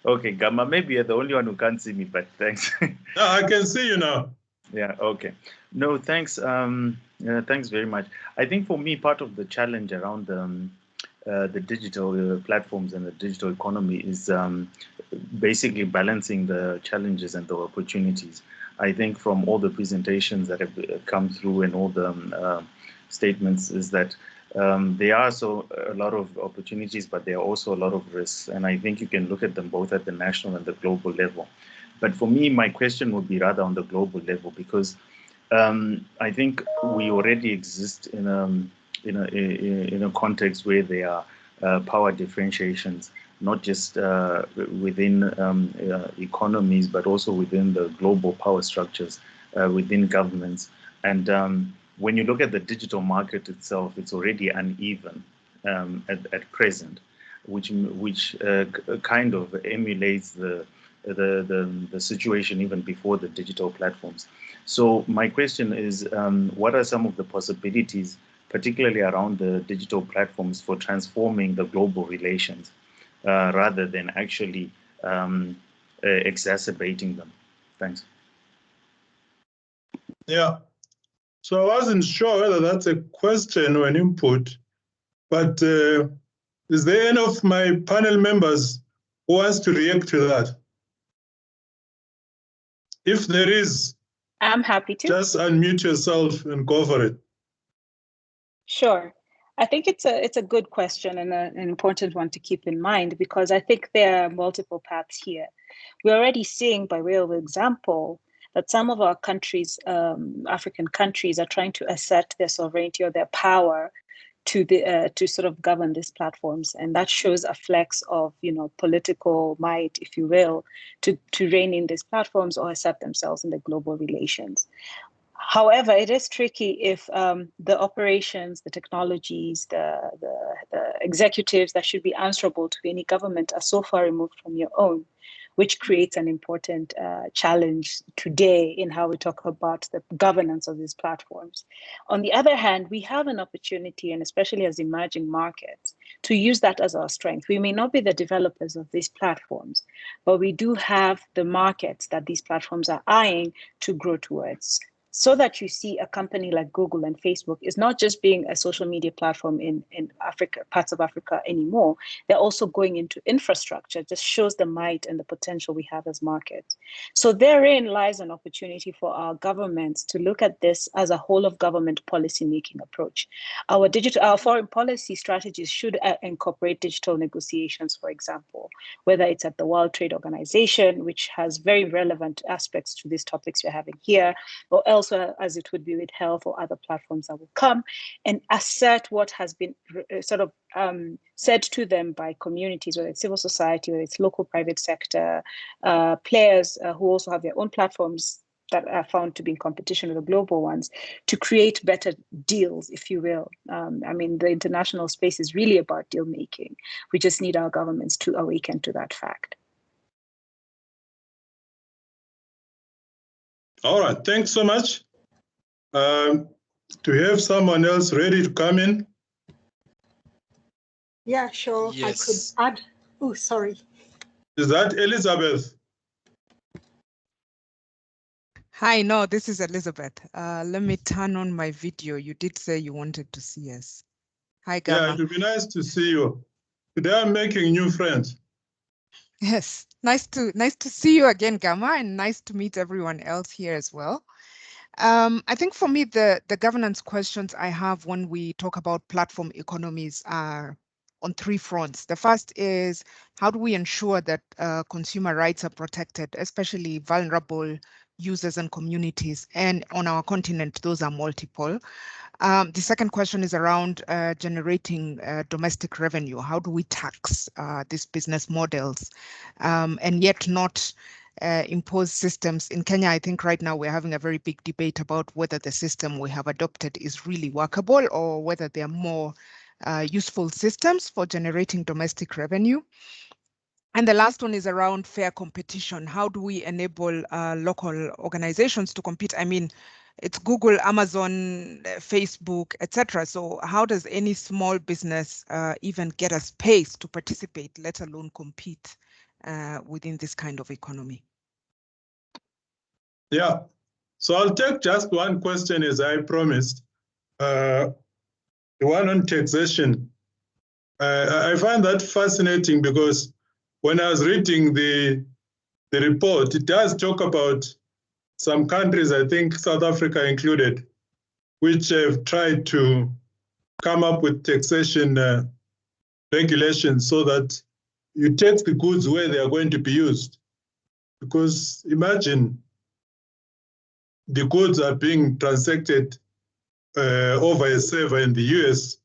Okay, Gamma, maybe you're the only one who can't see me, but thanks. No, I can see you now. Yeah, okay. No, thanks. Thanks very much. I think for me, part of the challenge around the digital platforms and the digital economy is basically balancing the challenges and the opportunities. I think from all the presentations that have come through and all the statements is that there are a lot of opportunities, but there are also a lot of risks. And I think you can look at them both at the national and the global level. But for me, my question would be rather on the global level, because I think we already exist in a context where there are power differentiations, not just within economies, but also within the global power structures, within governments. And when you look at the digital market itself, it's already uneven at present, which kind of emulates the situation even before the digital platforms. So my question is, what are some of the possibilities, particularly around the digital platforms, for transforming the global relations rather than actually exacerbating them? Thanks. Yeah. So I wasn't sure whether that's a question or an input, but is there any of my panel members who wants to react to that? If there is, I'm happy to. Just unmute yourself and go for it. Sure. I think it's a good question and an important one to keep in mind, because I think there are multiple paths here. We're already seeing, by way of example, that some of our countries, African countries, are trying to assert their sovereignty or their power to sort of govern these platforms, and that shows a flex of political might, if you will, to rein in these platforms or assert themselves in the global relations. However, it is tricky if the operations, the technologies, the executives that should be answerable to any government are so far removed from your own, which creates an important challenge today in how we talk about the governance of these platforms. On the other hand, we have an opportunity, and especially as emerging markets, to use that as our strength. We may not be the developers of these platforms, but we do have the markets that these platforms are eyeing to grow towards. So that you see a company like Google and Facebook is not just being a social media platform in Africa, parts of Africa anymore. They're also going into infrastructure, just shows the might and the potential we have as markets. So therein lies an opportunity for our governments to look at this as a whole of government policy making approach. Our foreign policy strategies should incorporate digital negotiations, for example, whether it's at the World Trade Organization, which has very relevant aspects to these topics we're having here, or else as it would be with health or other platforms that will come, and assert what has been said to them by communities, whether it's civil society, whether it's local private sector players who also have their own platforms that are found to be in competition with the global ones, to create better deals, if you will. I mean, the international space is really about deal making. We just need our governments to awaken to that fact. All right, thanks so much. Do we have someone else ready to come in? Yeah, sure. Yes. I could add. Oh, sorry. Is that Elizabeth? Hi, no, this is Elizabeth. Let me turn on my video. You did say you wanted to see us. Hi, Gamma. Yeah, it would be nice to see you. Today I'm making new friends. Yes, nice to see you again, Gamma, and nice to meet everyone else here as well. I think for me, the governance questions I have when we talk about platform economies are on three fronts. The first is, how do we ensure that consumer rights are protected, especially vulnerable users and communities? And on our continent, those are multiple. The second question is around generating domestic revenue. How do we tax these business models and yet not impose systems? In Kenya, I think right now we're having a very big debate about whether the system we have adopted is really workable or whether there are more useful systems for generating domestic revenue. And the last one is around fair competition. How do we enable local organizations to compete? I mean, it's Google, Amazon, Facebook, etc. So how does any small business even get a space to participate, let alone compete within this kind of economy? Yeah, so I'll take just one question as I promised. The one on taxation. I find that fascinating because when I was reading the report, it does talk about some countries, I think South Africa included, which have tried to come up with taxation regulations so that you tax the goods where they are going to be used. Because imagine the goods are being transacted over a server in the US,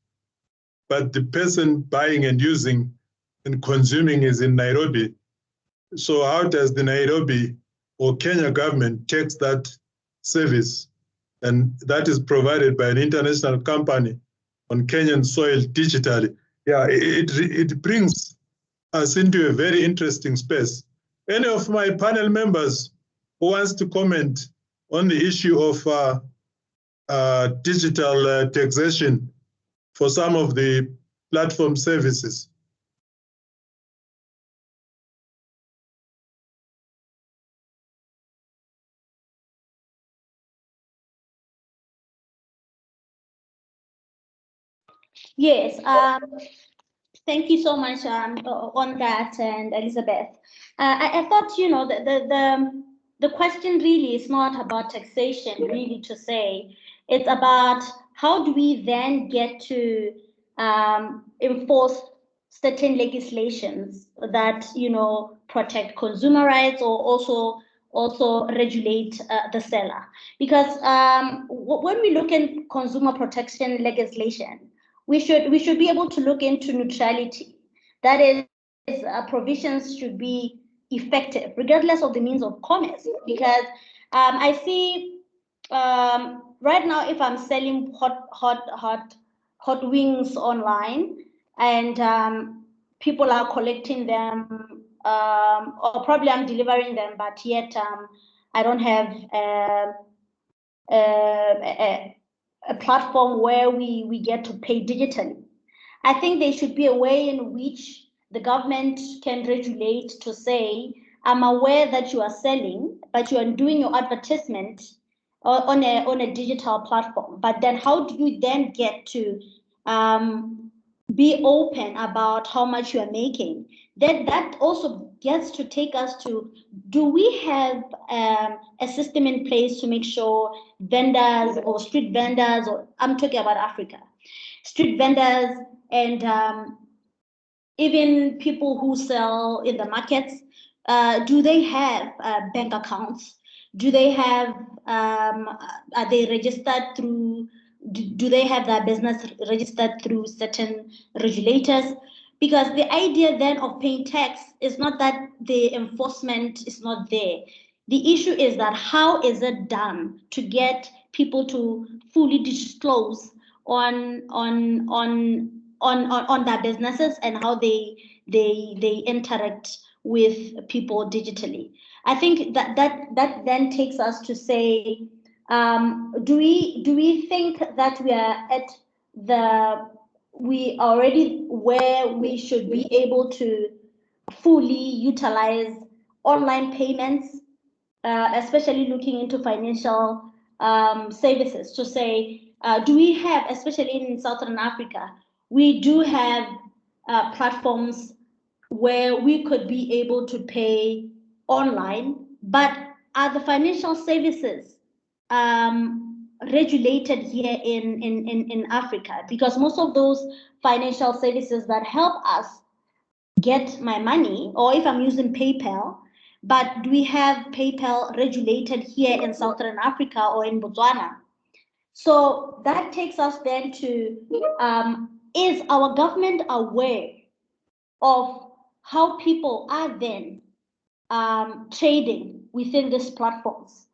but the person buying and using and consuming is in Nairobi. So how does the Nairobi or Kenya government tax that service? And that is provided by an international company on Kenyan soil digitally. Yeah, it brings us into a very interesting space. Any of my panel members who wants to comment on the issue of digital taxation for some of the platform services? Yes, thank you so much on that, and Elizabeth. I thought, you know, the question really is not about taxation, really, to say. It's about how do we then get to enforce certain legislations that, you know, protect consumer rights or also regulate the seller. Because when we look at consumer protection legislation, we should be able to look into neutrality. That is, provisions should be effective, regardless of the means of commerce. Because I see right now, if I'm selling hot wings online, and people are collecting them or probably I'm delivering them, but yet I don't have a platform where we get to pay digitally. I think there should be a way in which the government can regulate to say, I'm aware that you are selling, but you are doing your advertisement on a digital platform. But then how do you then get to be open about how much you are making? Then that also gets to take us to, do we have a system in place to make sure vendors or street vendors, or I'm talking about Africa, street vendors and even people who sell in the markets, do they have bank accounts? Do they have, are they registered through, do they have their business registered through certain regulators? Because the idea then of paying tax is not that the enforcement is not there. The issue is that how is it done to get people to fully disclose on their businesses and how they interact with people digitally. I think that then takes us to say, do we think that we are already where we should be able to fully utilize online payments, especially looking into financial services, to say, do we have, especially in Southern Africa, we do have platforms where we could be able to pay online, but are the financial services regulated here in Africa? Because most of those financial services that help us get my money, or if I'm using PayPal, but do we have PayPal regulated here in Southern Africa or in Botswana? So that takes us then to, is our government aware of how people are then trading within these platforms?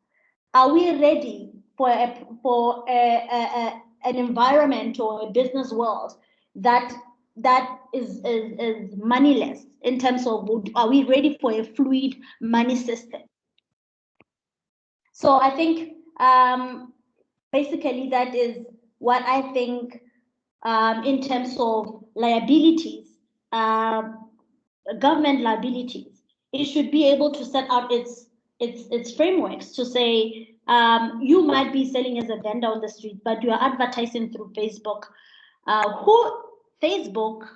Are we ready for an environment or a business world that is moneyless, in terms of, are we ready for a fluid money system? So I think basically that is what I think in terms of liabilities, government liabilities. It should be able to set out its frameworks to say, you might be selling as a vendor on the street, but you are advertising through Facebook. Facebook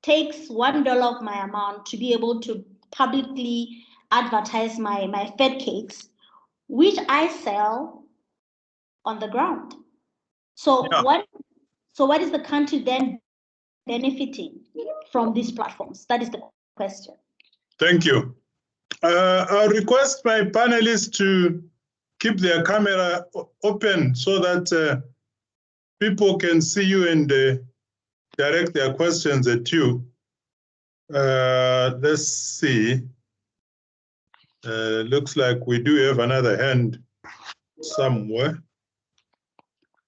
takes $1 of my amount to be able to publicly advertise my fed cakes, which I sell on the ground. So yeah. What is the country then benefiting from these platforms? That is the question. Thank you. I'll request my panelists to keep their camera open so that people can see you and direct their questions at you. Let's see. Looks like we do have another hand somewhere.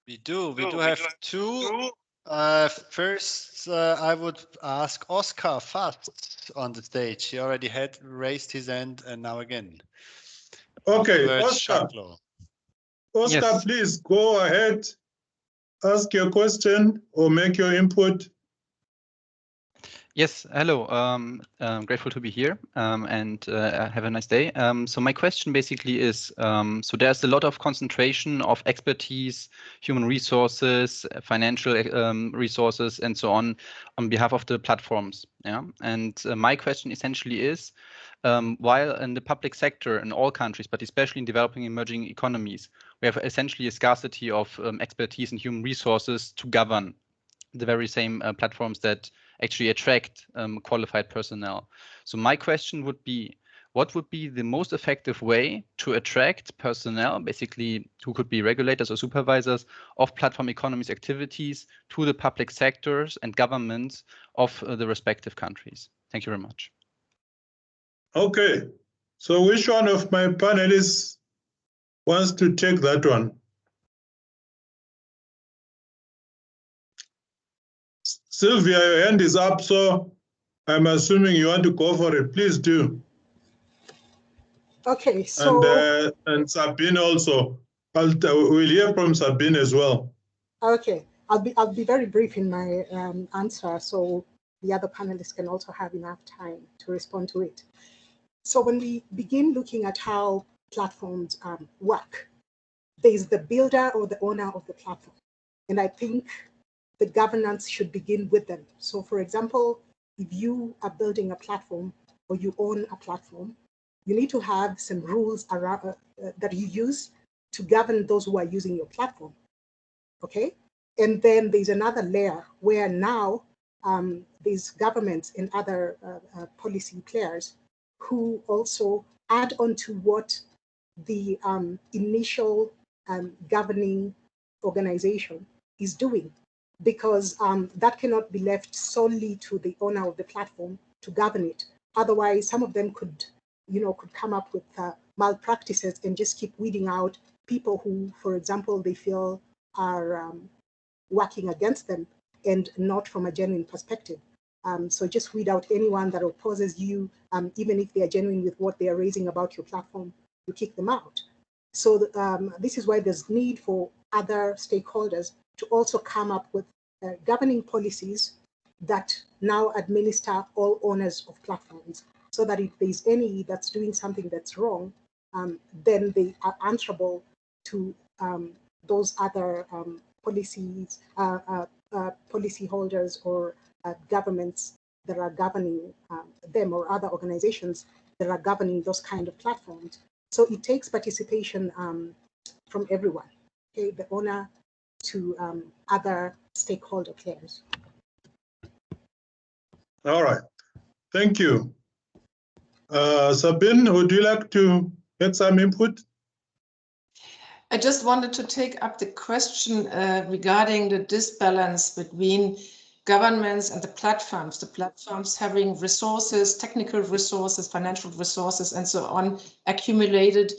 We do have two. First, I would ask Oscar first on the stage. He already had raised his hand, and now again. Okay, Oscar. Oscar, yes. Please go ahead, ask your question or make your input. Yes, hello. Grateful to be here and have a nice day. So my question basically is, so there's a lot of concentration of expertise, human resources, financial resources, and so on behalf of the platforms. Yeah, and my question essentially is, while in the public sector in all countries, but especially in developing emerging economies, we have essentially a scarcity of expertise and human resources to govern the very same platforms that actually attract qualified personnel. So my question would be, what would be the most effective way to attract personnel, basically who could be regulators or supervisors of platform economies activities to the public sectors and governments of the respective countries? Thank you very much. Okay, so which one of my panelists wants to take that one? Sylvia, your hand is up, so I'm assuming you want to go for it. Please do. Okay, so and Sabine also. We'll hear from Sabine as well. okay, I'll be very brief in my answer, so the other panelists can also have enough time to respond to it. So when we begin looking at how platforms work, there is the builder or the owner of the platform, and I think the governance should begin with them. So, for example, if you are building a platform or you own a platform, you need to have some rules around that you use to govern those who are using your platform. Okay, and then there's another layer where now there's governments and other policy players who also add on to what the initial governing organization is doing, because that cannot be left solely to the owner of the platform to govern it. Otherwise, some of them could come up with malpractices and just keep weeding out people who, for example, they feel are working against them and not from a genuine perspective. So just weed out anyone that opposes you, even if they are genuine with what they are raising about your platform, you kick them out. So this is why there's need for other stakeholders to also come up with governing policies that now administer all owners of platforms, so that if there's any that's doing something that's wrong, then they are answerable to those other policies, policy holders or governments that are governing them, or other organizations that are governing those kind of platforms. So it takes participation from everyone, okay, the owner to other stakeholder players. All right, thank you. Sabine, would you like to get some input? I just wanted to take up the question regarding the disbalance between governments and the platforms having resources, technical resources, financial resources, and so on accumulated,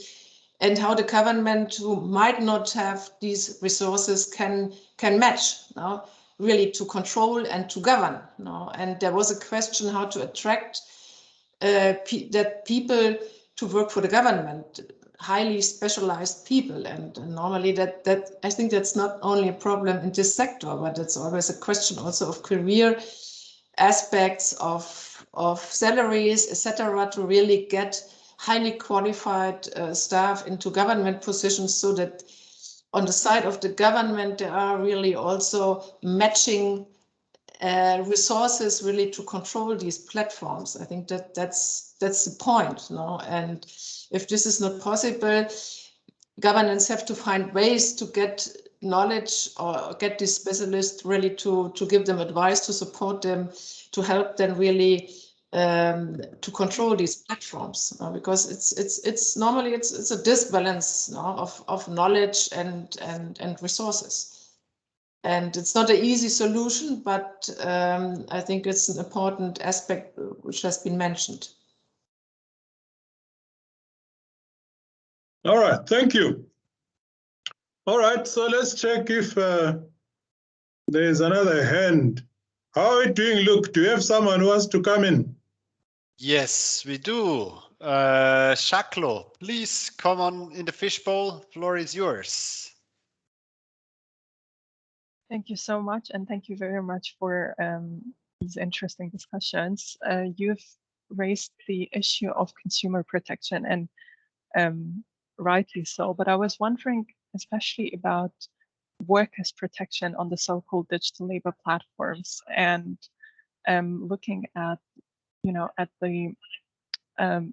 and how the government who might not have these resources can match now, really to control and to govern now. And there was a question how to attract that people to work for the government, highly specialized people, and normally that I think that's not only a problem in this sector, but it's always a question also of career aspects, of salaries, etc., to really get highly qualified staff into government positions, so that on the side of the government there are really also matching resources really to control these platforms. I think that's the point, no? And if this is not possible, governments have to find ways to get knowledge or get these specialists really to give them advice, to support them, to help them really to control these platforms, because it's normally it's a disbalance, no, of knowledge and resources. And it's not an easy solution, but I think it's an important aspect which has been mentioned. All right, thank you. All right, so let's check if there is another hand. How are we doing, Luke? Do you have someone who wants to come in? Yes, we do. Shaklo, please come on in the fishbowl. Floor is yours. Thank you so much, and thank you very much for these interesting discussions. You've raised the issue of consumer protection, and rightly so, but I was wondering especially about workers' protection on the so-called digital labor platforms, and looking at, at the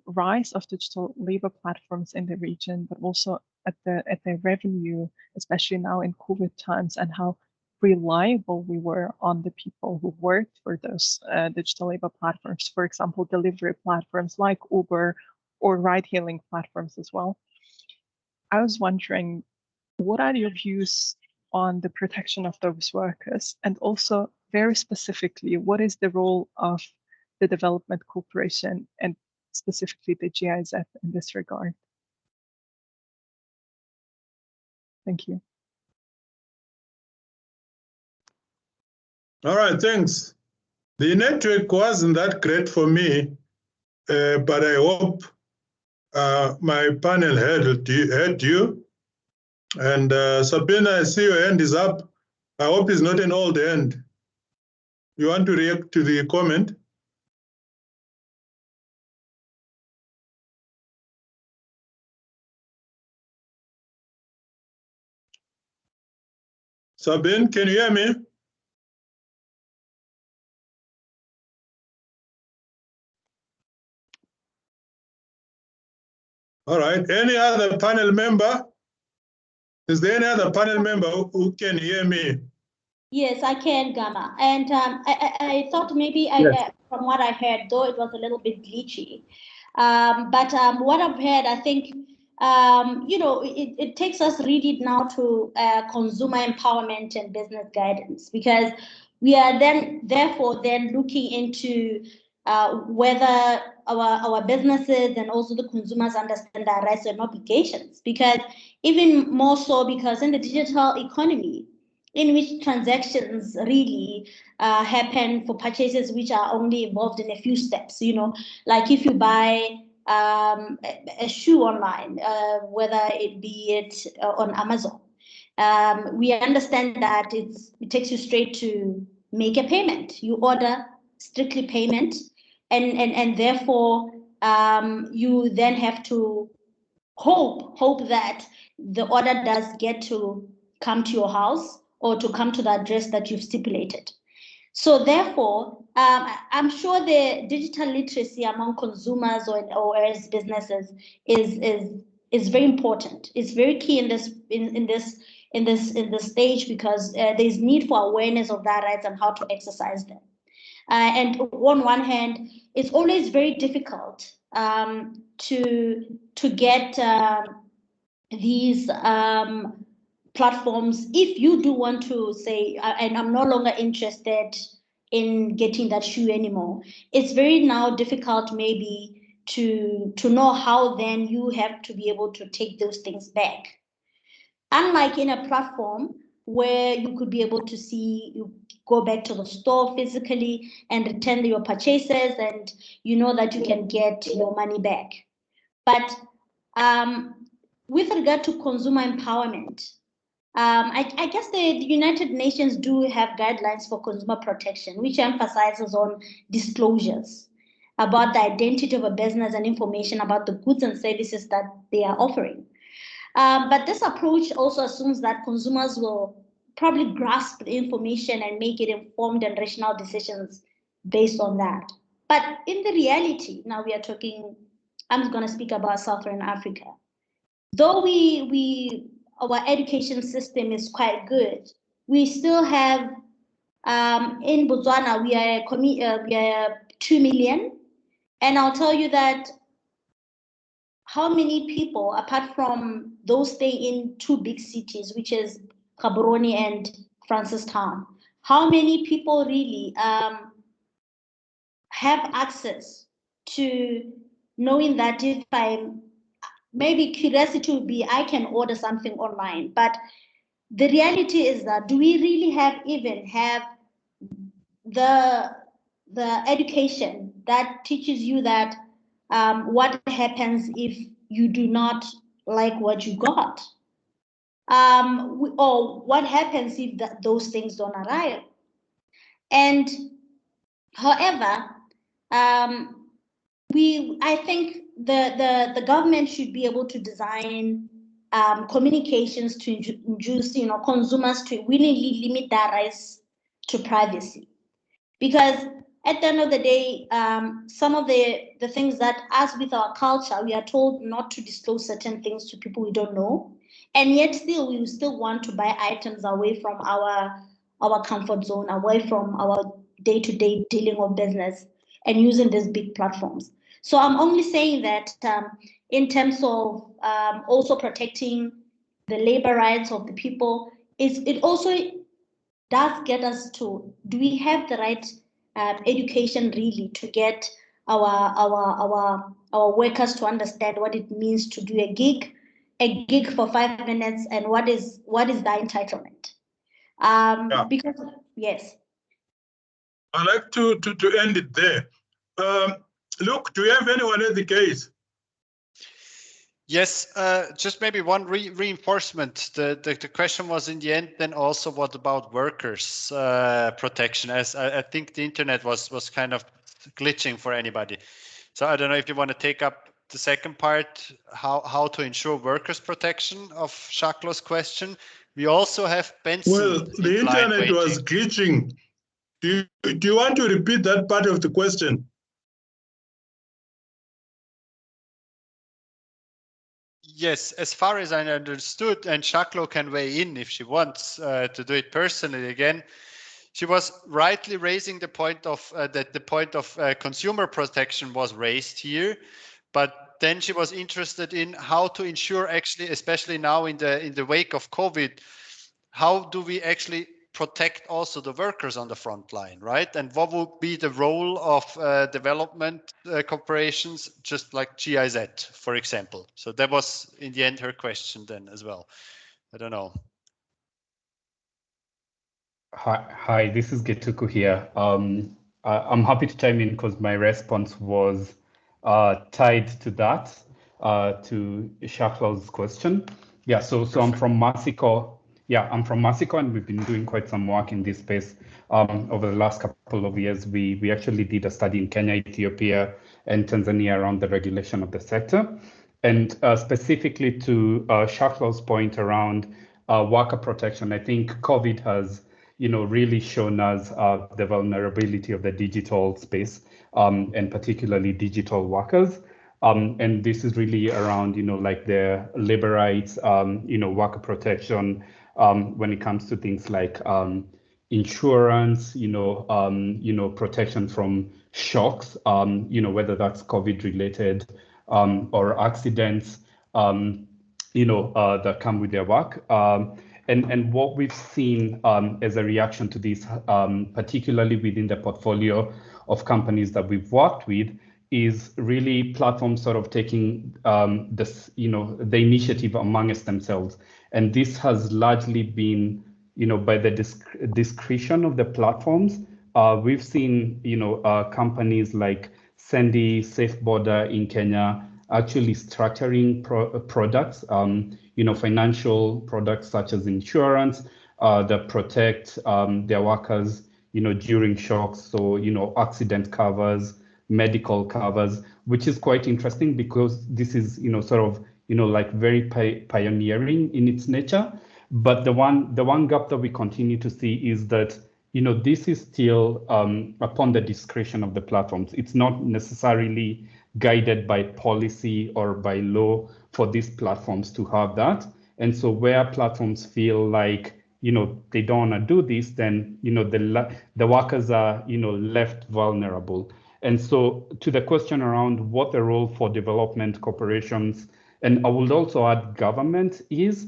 rise of digital labor platforms in the region, but also at the revenue, especially now in COVID times, and how reliable we were on the people who worked for those digital labor platforms, for example, delivery platforms like Uber or ride-hailing platforms as well. I was wondering, what are your views on the protection of those workers? And also, very specifically, what is the role of the development cooperation and specifically the GIZ in this regard? Thank you. All right, thanks. The network wasn't that great for me, but I hope my panel heard you. And Sabina, I see your hand is up. I hope it's not an old hand. You want to react to the comment? Sabine, can you hear me? All right. Any other panel member? Is there any other panel member who can hear me? Yes, I can, Gamma. And I thought maybe Yes. from what I heard, though it was a little bit glitchy, but what I've heard, I think, you know, it takes us really now to consumer empowerment and business guidance, because we are then therefore then looking into whether our businesses and also the consumers understand their rights and obligations, because even more so because in the digital economy, in which transactions really happen for purchases which are only involved in a few steps, you know, like if you buy a shoe online, whether it be on Amazon, we understand that it takes you straight to make a payment. You order strictly payment, and therefore you then have to hope that the order does get to come to your house or to come to the address that you've stipulated. So therefore, I'm sure the digital literacy among consumers or as businesses is very important. It's very key in this stage, because there's need for awareness of their rights and how to exercise them. And on one hand, it's always very difficult to get these platforms. If you do want to say, and I'm no longer interested in getting that shoe anymore, it's very now difficult maybe to know how then you have to be able to take those things back. Unlike in a platform where you could be able to see, you go back to the store physically and return your purchases, and you know that you can get your money back. But with regard to consumer empowerment, I guess the United Nations do have guidelines for consumer protection, which emphasizes on disclosures about the identity of a business and information about the goods and services that they are offering. But this approach also assumes that consumers will probably grasp the information and make it informed and rational decisions based on that. But in the reality, now we are talking, I'm going to speak about Southern Africa. Though our education system is quite good, we still have, in Botswana, we are 2 million. And I'll tell you that how many people, apart from those staying in two big cities, which is Gaborone and Francistown, how many people really have access to knowing that if maybe curiosity would be, I can order something online, but the reality is that do we really even have the education that teaches you that what happens if you do not like what you got, or what happens if those things don't arrive? And however, I think the government should be able to design communications to induce, you know, consumers to willingly limit their rights to privacy, because at the end of the day, some of the things that, as with our culture, we are told not to disclose certain things to people we don't know, and yet still we still want to buy items away from our comfort zone, away from our day-to-day dealing with business, and using these big platforms. So I'm only saying that in terms of also protecting the labor rights of the people, it also does get us to, do we have the right education really to get our workers to understand what it means to do a gig for 5 minutes, and what is the entitlement? Because yes. I'd like to end it there. Luke, do you have anyone at the gate? Yes, just maybe one reinforcement. The question was in the end then also what about workers' protection, as I think the internet was kind of glitching for anybody. So I don't know if you want to take up the second part, how to ensure workers' protection of Shaklo's question. We also have Benson. Well, the internet was glitching. Do you want to repeat that part of the question? Yes, as far as I understood, and Shaklo can weigh in if she wants to do it personally again. She was rightly raising the point of that the point of consumer protection was raised here, but then she was interested in how to ensure actually, especially now in the wake of COVID, how do we actually protect also the workers on the front line, right? And what would be the role of development corporations, just like GIZ, for example? So that was in the end her question then as well. I don't know. Hi, this is Getuku here. I'm happy to chime in because my response was tied to that, to Shaklo's question. Yeah, so I'm from Mexico. Yeah, I'm from Mexico, and we've been doing quite some work in this space over the last couple of years. We actually did a study in Kenya, Ethiopia, and Tanzania around the regulation of the sector. And specifically to Shaklo's point around worker protection, I think COVID has really shown us the vulnerability of the digital space, and particularly digital workers. And this is really around, like the labor rights, worker protection, when it comes to things like insurance, protection from shocks, whether that's COVID related or accidents, that come with their work. And what we've seen as a reaction to this, particularly within the portfolio of companies that we've worked with, is really platforms sort of taking this, the initiative amongst themselves. And this has largely been, by the discretion of the platforms. We've seen, companies like Sandy, Safe Border in Kenya, actually structuring products, financial products such as insurance that protect their workers, during shocks. So, accident covers, medical covers, which is quite interesting because this is, sort of, like very pioneering in its nature. But the one gap that we continue to see is that, this is still upon the discretion of the platforms. It's not necessarily guided by policy or by law for these platforms to have that. And so where platforms feel like, they don't want to do this, then, the workers are, left vulnerable. And so to the question around what the role for development corporations, and I would also add government is,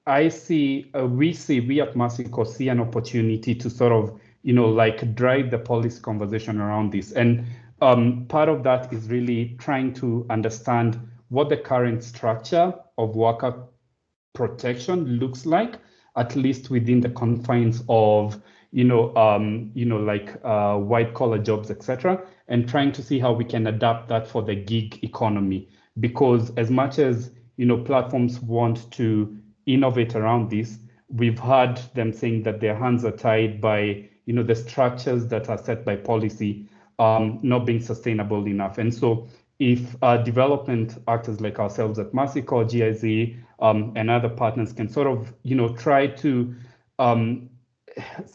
we at Mexico see an opportunity to sort of, like drive the policy conversation around this. And part of that is really trying to understand what the current structure of worker protection looks like, at least within the confines of, white collar jobs, etc., and trying to see how we can adapt that for the gig economy. Because as much as, platforms want to innovate around this, we've heard them saying that their hands are tied by, the structures that are set by policy not being sustainable enough. And so if development actors like ourselves at Mexico, GIZ, and other partners can sort of, try to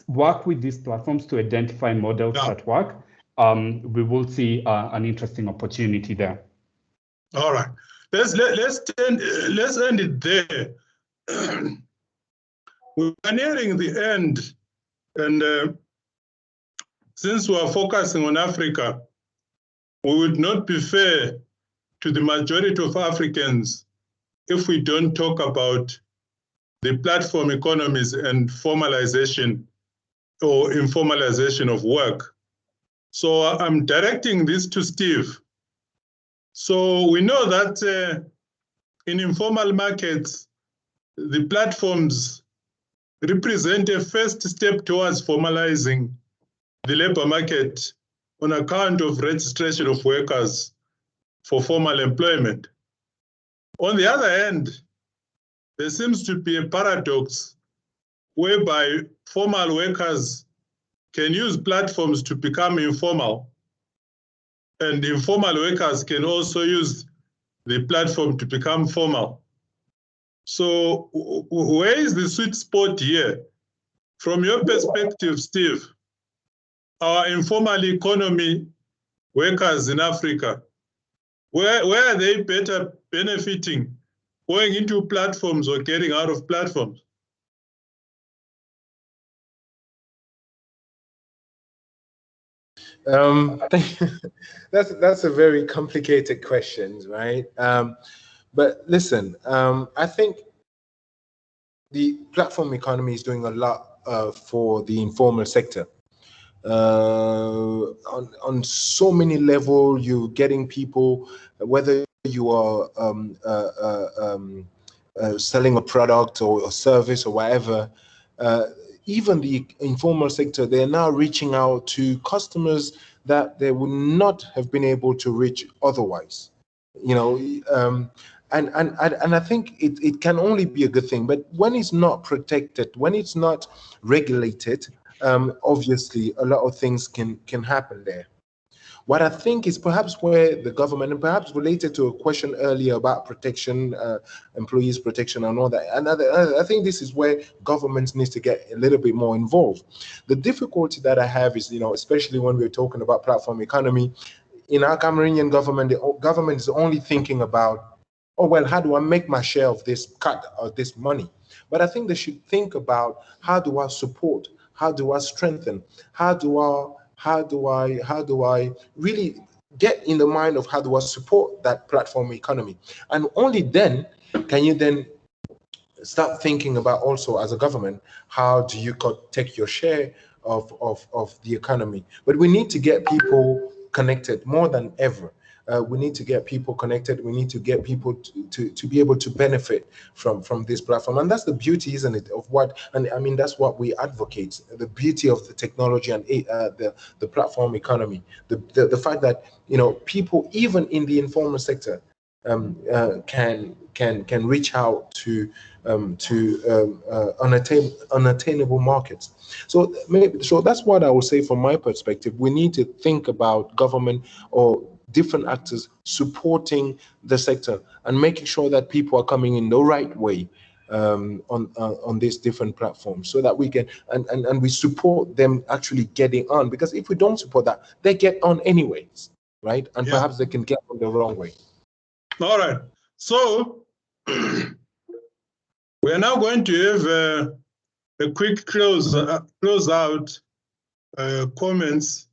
work with these platforms to identify models that work, we will see an interesting opportunity there. All right, let's end it there. We're nearing the end, and since we are focusing on Africa, we would not be fair to the majority of Africans if we don't talk about the platform economies and formalization or informalization of work. So I'm directing this to Steve. So we know that in informal markets, the platforms represent a first step towards formalizing the labor market on account of registration of workers for formal employment. On the other hand, there seems to be a paradox whereby formal workers can use platforms to become informal, and informal workers can also use the platform to become formal. So where is the sweet spot here? From your perspective, Steve, our informal economy workers in Africa, where are they better benefiting, going into platforms or getting out of platforms? That's a very complicated question, right? But listen, I think the platform economy is doing a lot for the informal sector. On so many levels, you're getting people, whether you are selling a product or a service or whatever, even the informal sector, they're now reaching out to customers that they would not have been able to reach otherwise. You know, and I think it can only be a good thing. But when it's not protected, when it's not regulated, obviously a lot of things can happen there. What I think is perhaps where the government, and perhaps related to a question earlier about protection, employees protection and all that, and I think this is where governments need to get a little bit more involved. The difficulty that I have is, you know, especially when we're talking about platform economy, in our Cameroonian government, the government is only thinking about, oh, well, how do I make my share of this cut of this money? But I think they should think about, how do I support? How do I strengthen? How do I really get in the mind of how do I support that platform economy? And only then can you then start thinking about also as a government, how do you take your share of the economy? But we need to get people connected more than ever. We need to get people connected. We need to get people to be able to benefit from this platform. And that's the beauty, isn't it, of what, and I mean, that's what we advocate, the beauty of the technology and the platform economy. The fact that, you know, people, even in the informal sector, can reach out to unattainable markets. So that's what I would say from my perspective. We need to think about government or different actors supporting the sector and making sure that people are coming in the right way on these different platforms, so that we can and we support them actually getting on. Because if we don't support that, they get on anyways, right? And perhaps they can get on the wrong way. All right. So we are now going to have a quick close out comments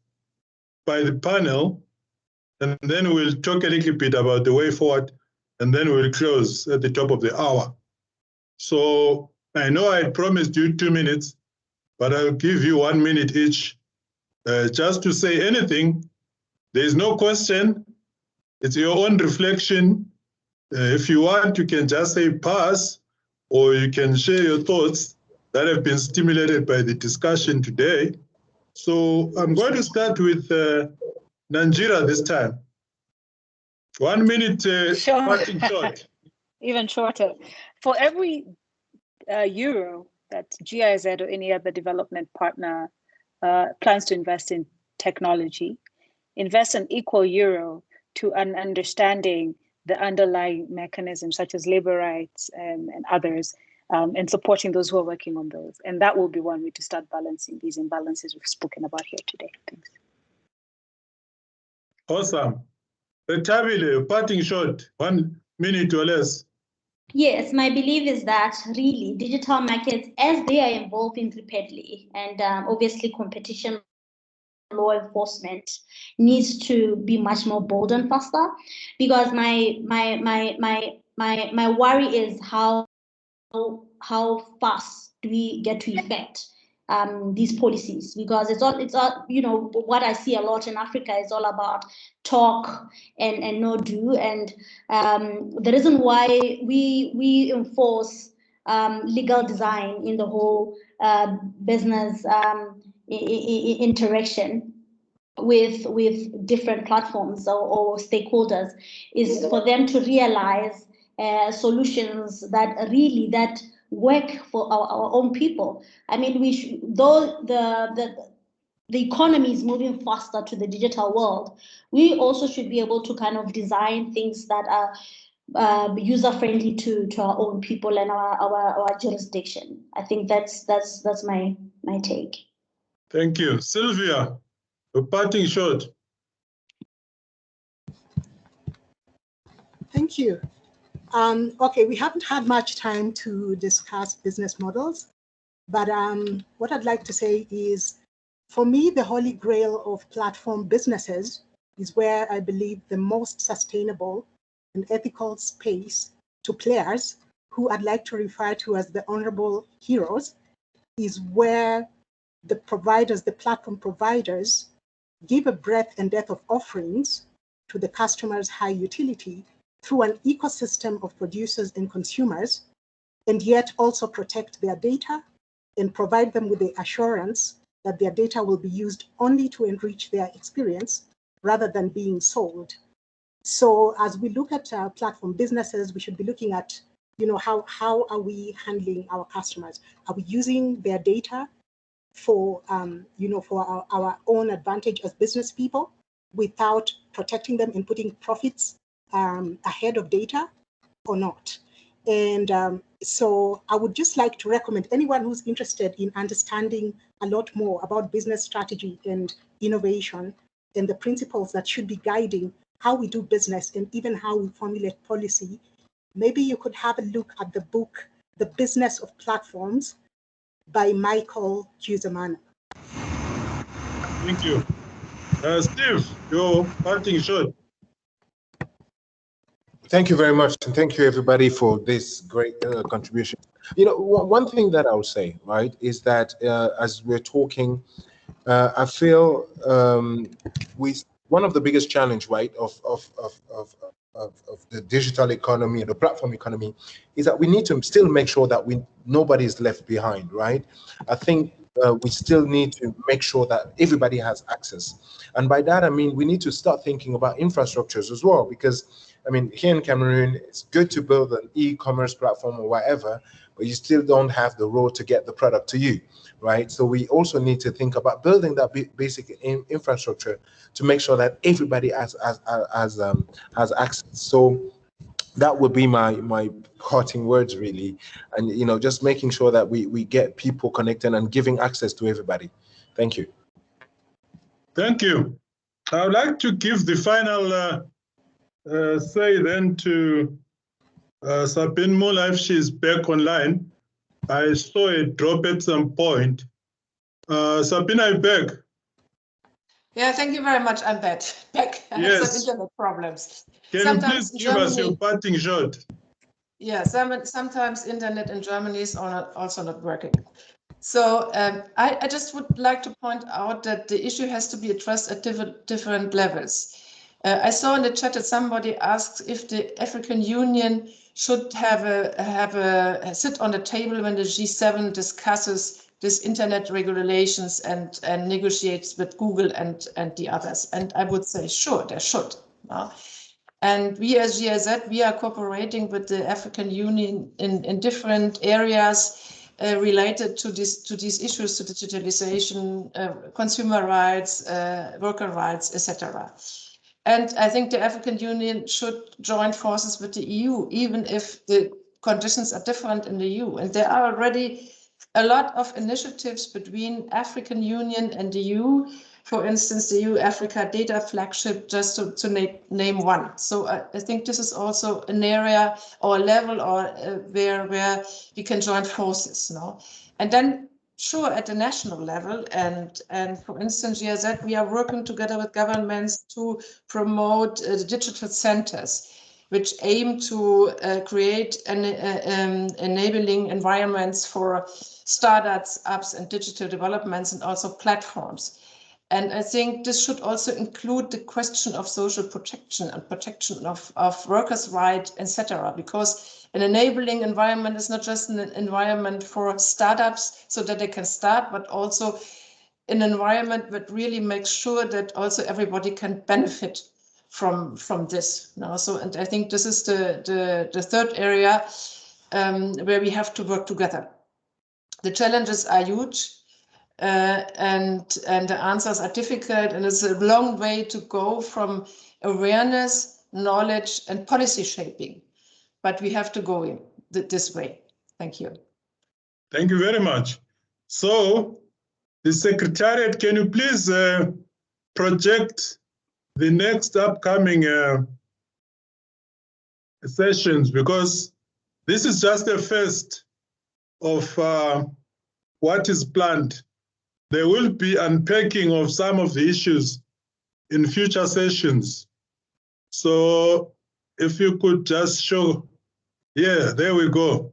by the panel, and then we'll talk a little bit about the way forward, and then we'll close at the top of the hour. So I know I promised you 2 minutes, but I'll give you 1 minute each just to say anything. There's no question. It's your own reflection. If you want, you can just say pass, or you can share your thoughts that have been stimulated by the discussion today. So I'm going to start with Nanjira this time. 1 minute, parting short. Even shorter. For every euro that GIZ or any other development partner plans to invest in technology, invest an equal euro to an understanding the underlying mechanisms such as labor rights and others, and supporting those who are working on those. And that will be one way to start balancing these imbalances we've spoken about here today. Thanks. Awesome. Tabile, parting shot, 1 minute or less. Yes, my belief is that really digital markets, as they are evolving rapidly, and obviously competition law enforcement needs to be much more bold and faster, because my worry is how fast do we get to effect these policies, because it's all you know, what I see a lot in Africa is all about talk and no do, and the reason why we enforce legal design in the whole business interaction with different platforms or stakeholders is for them to realize solutions that work for our own people. I mean, though the economy is moving faster to the digital world, we also should be able to kind of design things that are user-friendly to our own people and our jurisdiction. I think that's my take. Thank you. Sylvia, a parting shot. Thank you. Okay, we haven't had much time to discuss business models, but what I'd like to say is, for me, the holy grail of platform businesses is where I believe the most sustainable and ethical space to players, who I'd like to refer to as the honorable heroes, is where the providers, the platform providers, give a breadth and depth of offerings to the customer's high utility through an ecosystem of producers and consumers, and yet also protect their data and provide them with the assurance that their data will be used only to enrich their experience rather than being sold. So as we look at platform businesses, we should be looking at, how are we handling our customers? Are we using their data for, for our own advantage as business people without protecting them and putting profits ahead of data or not? And so I would just like to recommend anyone who's interested in understanding a lot more about business strategy and innovation and the principles that should be guiding how we do business and even how we formulate policy, maybe you could have a look at the book, The Business of Platforms by Michael Giusamano. Thank you. Steve, your parting shot. Thank you very much, and thank you everybody for this great contribution. One thing that I would say, right, is that as we're talking, I feel one of the biggest challenge, right, of the digital economy, the platform economy, is that we need to still make sure that nobody is left behind, right? I think we still need to make sure that everybody has access, and by that I mean we need to start thinking about infrastructures as well, because I mean, here in Cameroon, it's good to build an e-commerce platform or whatever, but you still don't have the road to get the product to you, right? So we also need to think about building that basic infrastructure to make sure that everybody has access. So that would be my parting words, really, and just making sure that we get people connected and giving access to everybody. Thank you. Thank you. I would like to give the final say then to Sabine Mola, if she's back online. I saw a drop at some point. Sabine, I'm back. Yeah, thank you very much. I'm back. I had some internet problems. Can you please give us your parting shot? Yeah, sometimes internet in Germany is also not working. So I just would like to point out that the issue has to be addressed at different levels. I saw in the chat that somebody asked if the African Union should have a sit on the table when the G7 discusses this internet regulations and negotiates with Google and the others. And I would say, sure, they should. And we as GIZ, we are cooperating with the African Union in different areas related to these issues, to digitalization, consumer rights, worker rights, etc. And I think the African Union should join forces with the EU, even if the conditions are different in the EU. And there are already a lot of initiatives between African Union and the EU. For instance, the EU-Africa data flagship, just to name one. So I think this is also an area or a level where we can join forces. And then, sure, at the national level, and for instance, GIZ, we are working together with governments to promote the digital centers, which aim to create enabling environments for startups, apps, and digital developments, and also platforms. And I think this should also include the question of social protection and protection of workers' rights, etc. Because an enabling environment is not just an environment for startups so that they can start, but also an environment that really makes sure that also everybody can benefit from this. So, and I think this is the third area where we have to work together. The challenges are huge, and the answers are difficult, and it's a long way to go from awareness, knowledge, and policy shaping. But we have to go in this way. Thank you. Thank you very much. So, the Secretariat, can you please project the next upcoming sessions, because this is just the first of what is planned. There will be unpacking of some of the issues in future sessions. So if you could just show, yeah, there we go.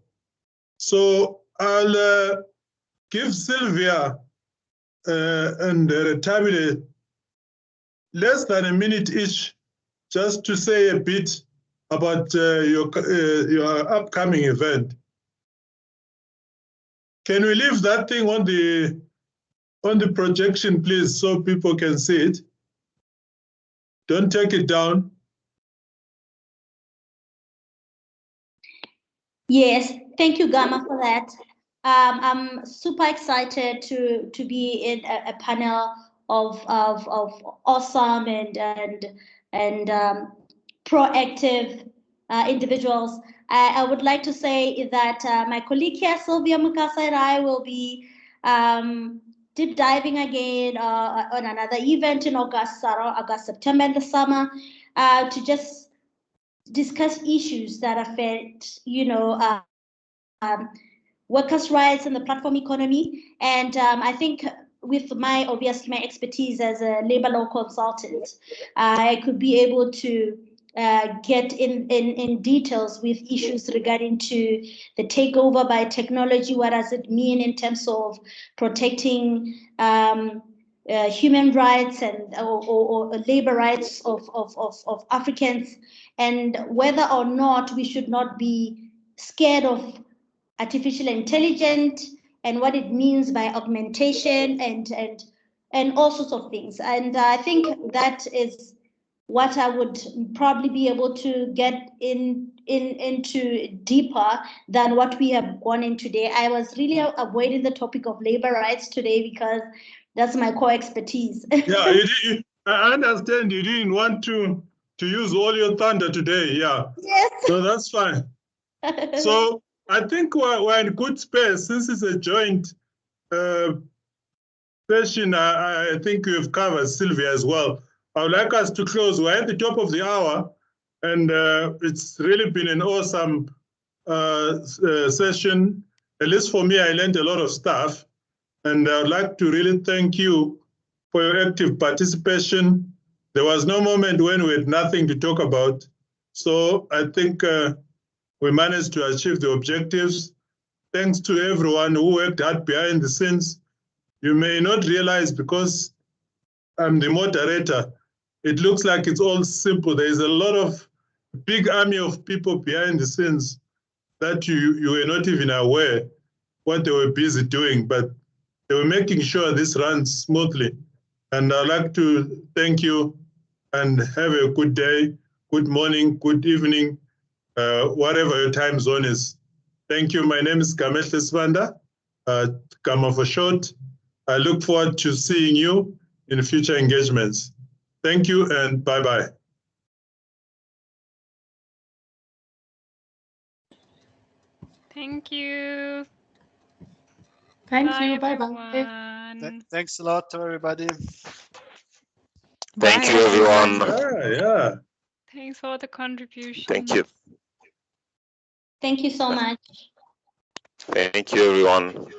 So I'll give Sylvia and Tabile less than a minute each, just to say a bit about your upcoming event. Can we leave that thing on the projection, please, so people can see it? Don't take it down. Yes, thank you, Gama, for that. I'm super excited to be in a panel of awesome and proactive individuals. I would like to say that my colleague here, Sylvia Mukasa, and I will be deep diving again on another event in August, September in the summer, to just discuss issues that affect, workers' rights and the platform economy. And I think with obviously my expertise as a labor law consultant, I could be able to get in details with issues regarding to the takeover by technology. What does it mean in terms of protecting human rights and or labor rights of Africans, and whether or not we should not be scared of artificial intelligence and what it means by augmentation and all sorts of things. And I think that is what I would probably be able to get into deeper than what we have gone in today. I was really avoiding the topic of labor rights today because that's my core expertise. Yeah, I understand you didn't want to use all your thunder today. Yeah. Yes. So that's fine. So I think we're in good space since it's a joint session. I think you've covered Sylvia as well. I would like us to close. We're at the top of the hour, and it's really been an awesome session. At least for me, I learned a lot of stuff, and I would like to really thank you for your active participation. There was no moment when we had nothing to talk about. So I think we managed to achieve the objectives. Thanks to everyone who worked hard behind the scenes. You may not realize, because I'm the moderator, it looks like it's all simple. There is a lot of big army of people behind the scenes that you were not even aware what they were busy doing, but they were making sure this runs smoothly. And I'd like to thank you and have a good day, good morning, good evening, whatever your time zone is. Thank you. My name is Kamehle Svanda, Kama for short. I look forward to seeing you in future engagements. Thank you and bye-bye. Thank you. Thank Bye, you. Bye-bye. Thanks a lot to everybody. Thank you, everyone. Yeah. Thanks for the contribution. Thank you. Thank you so much. Thank you, everyone.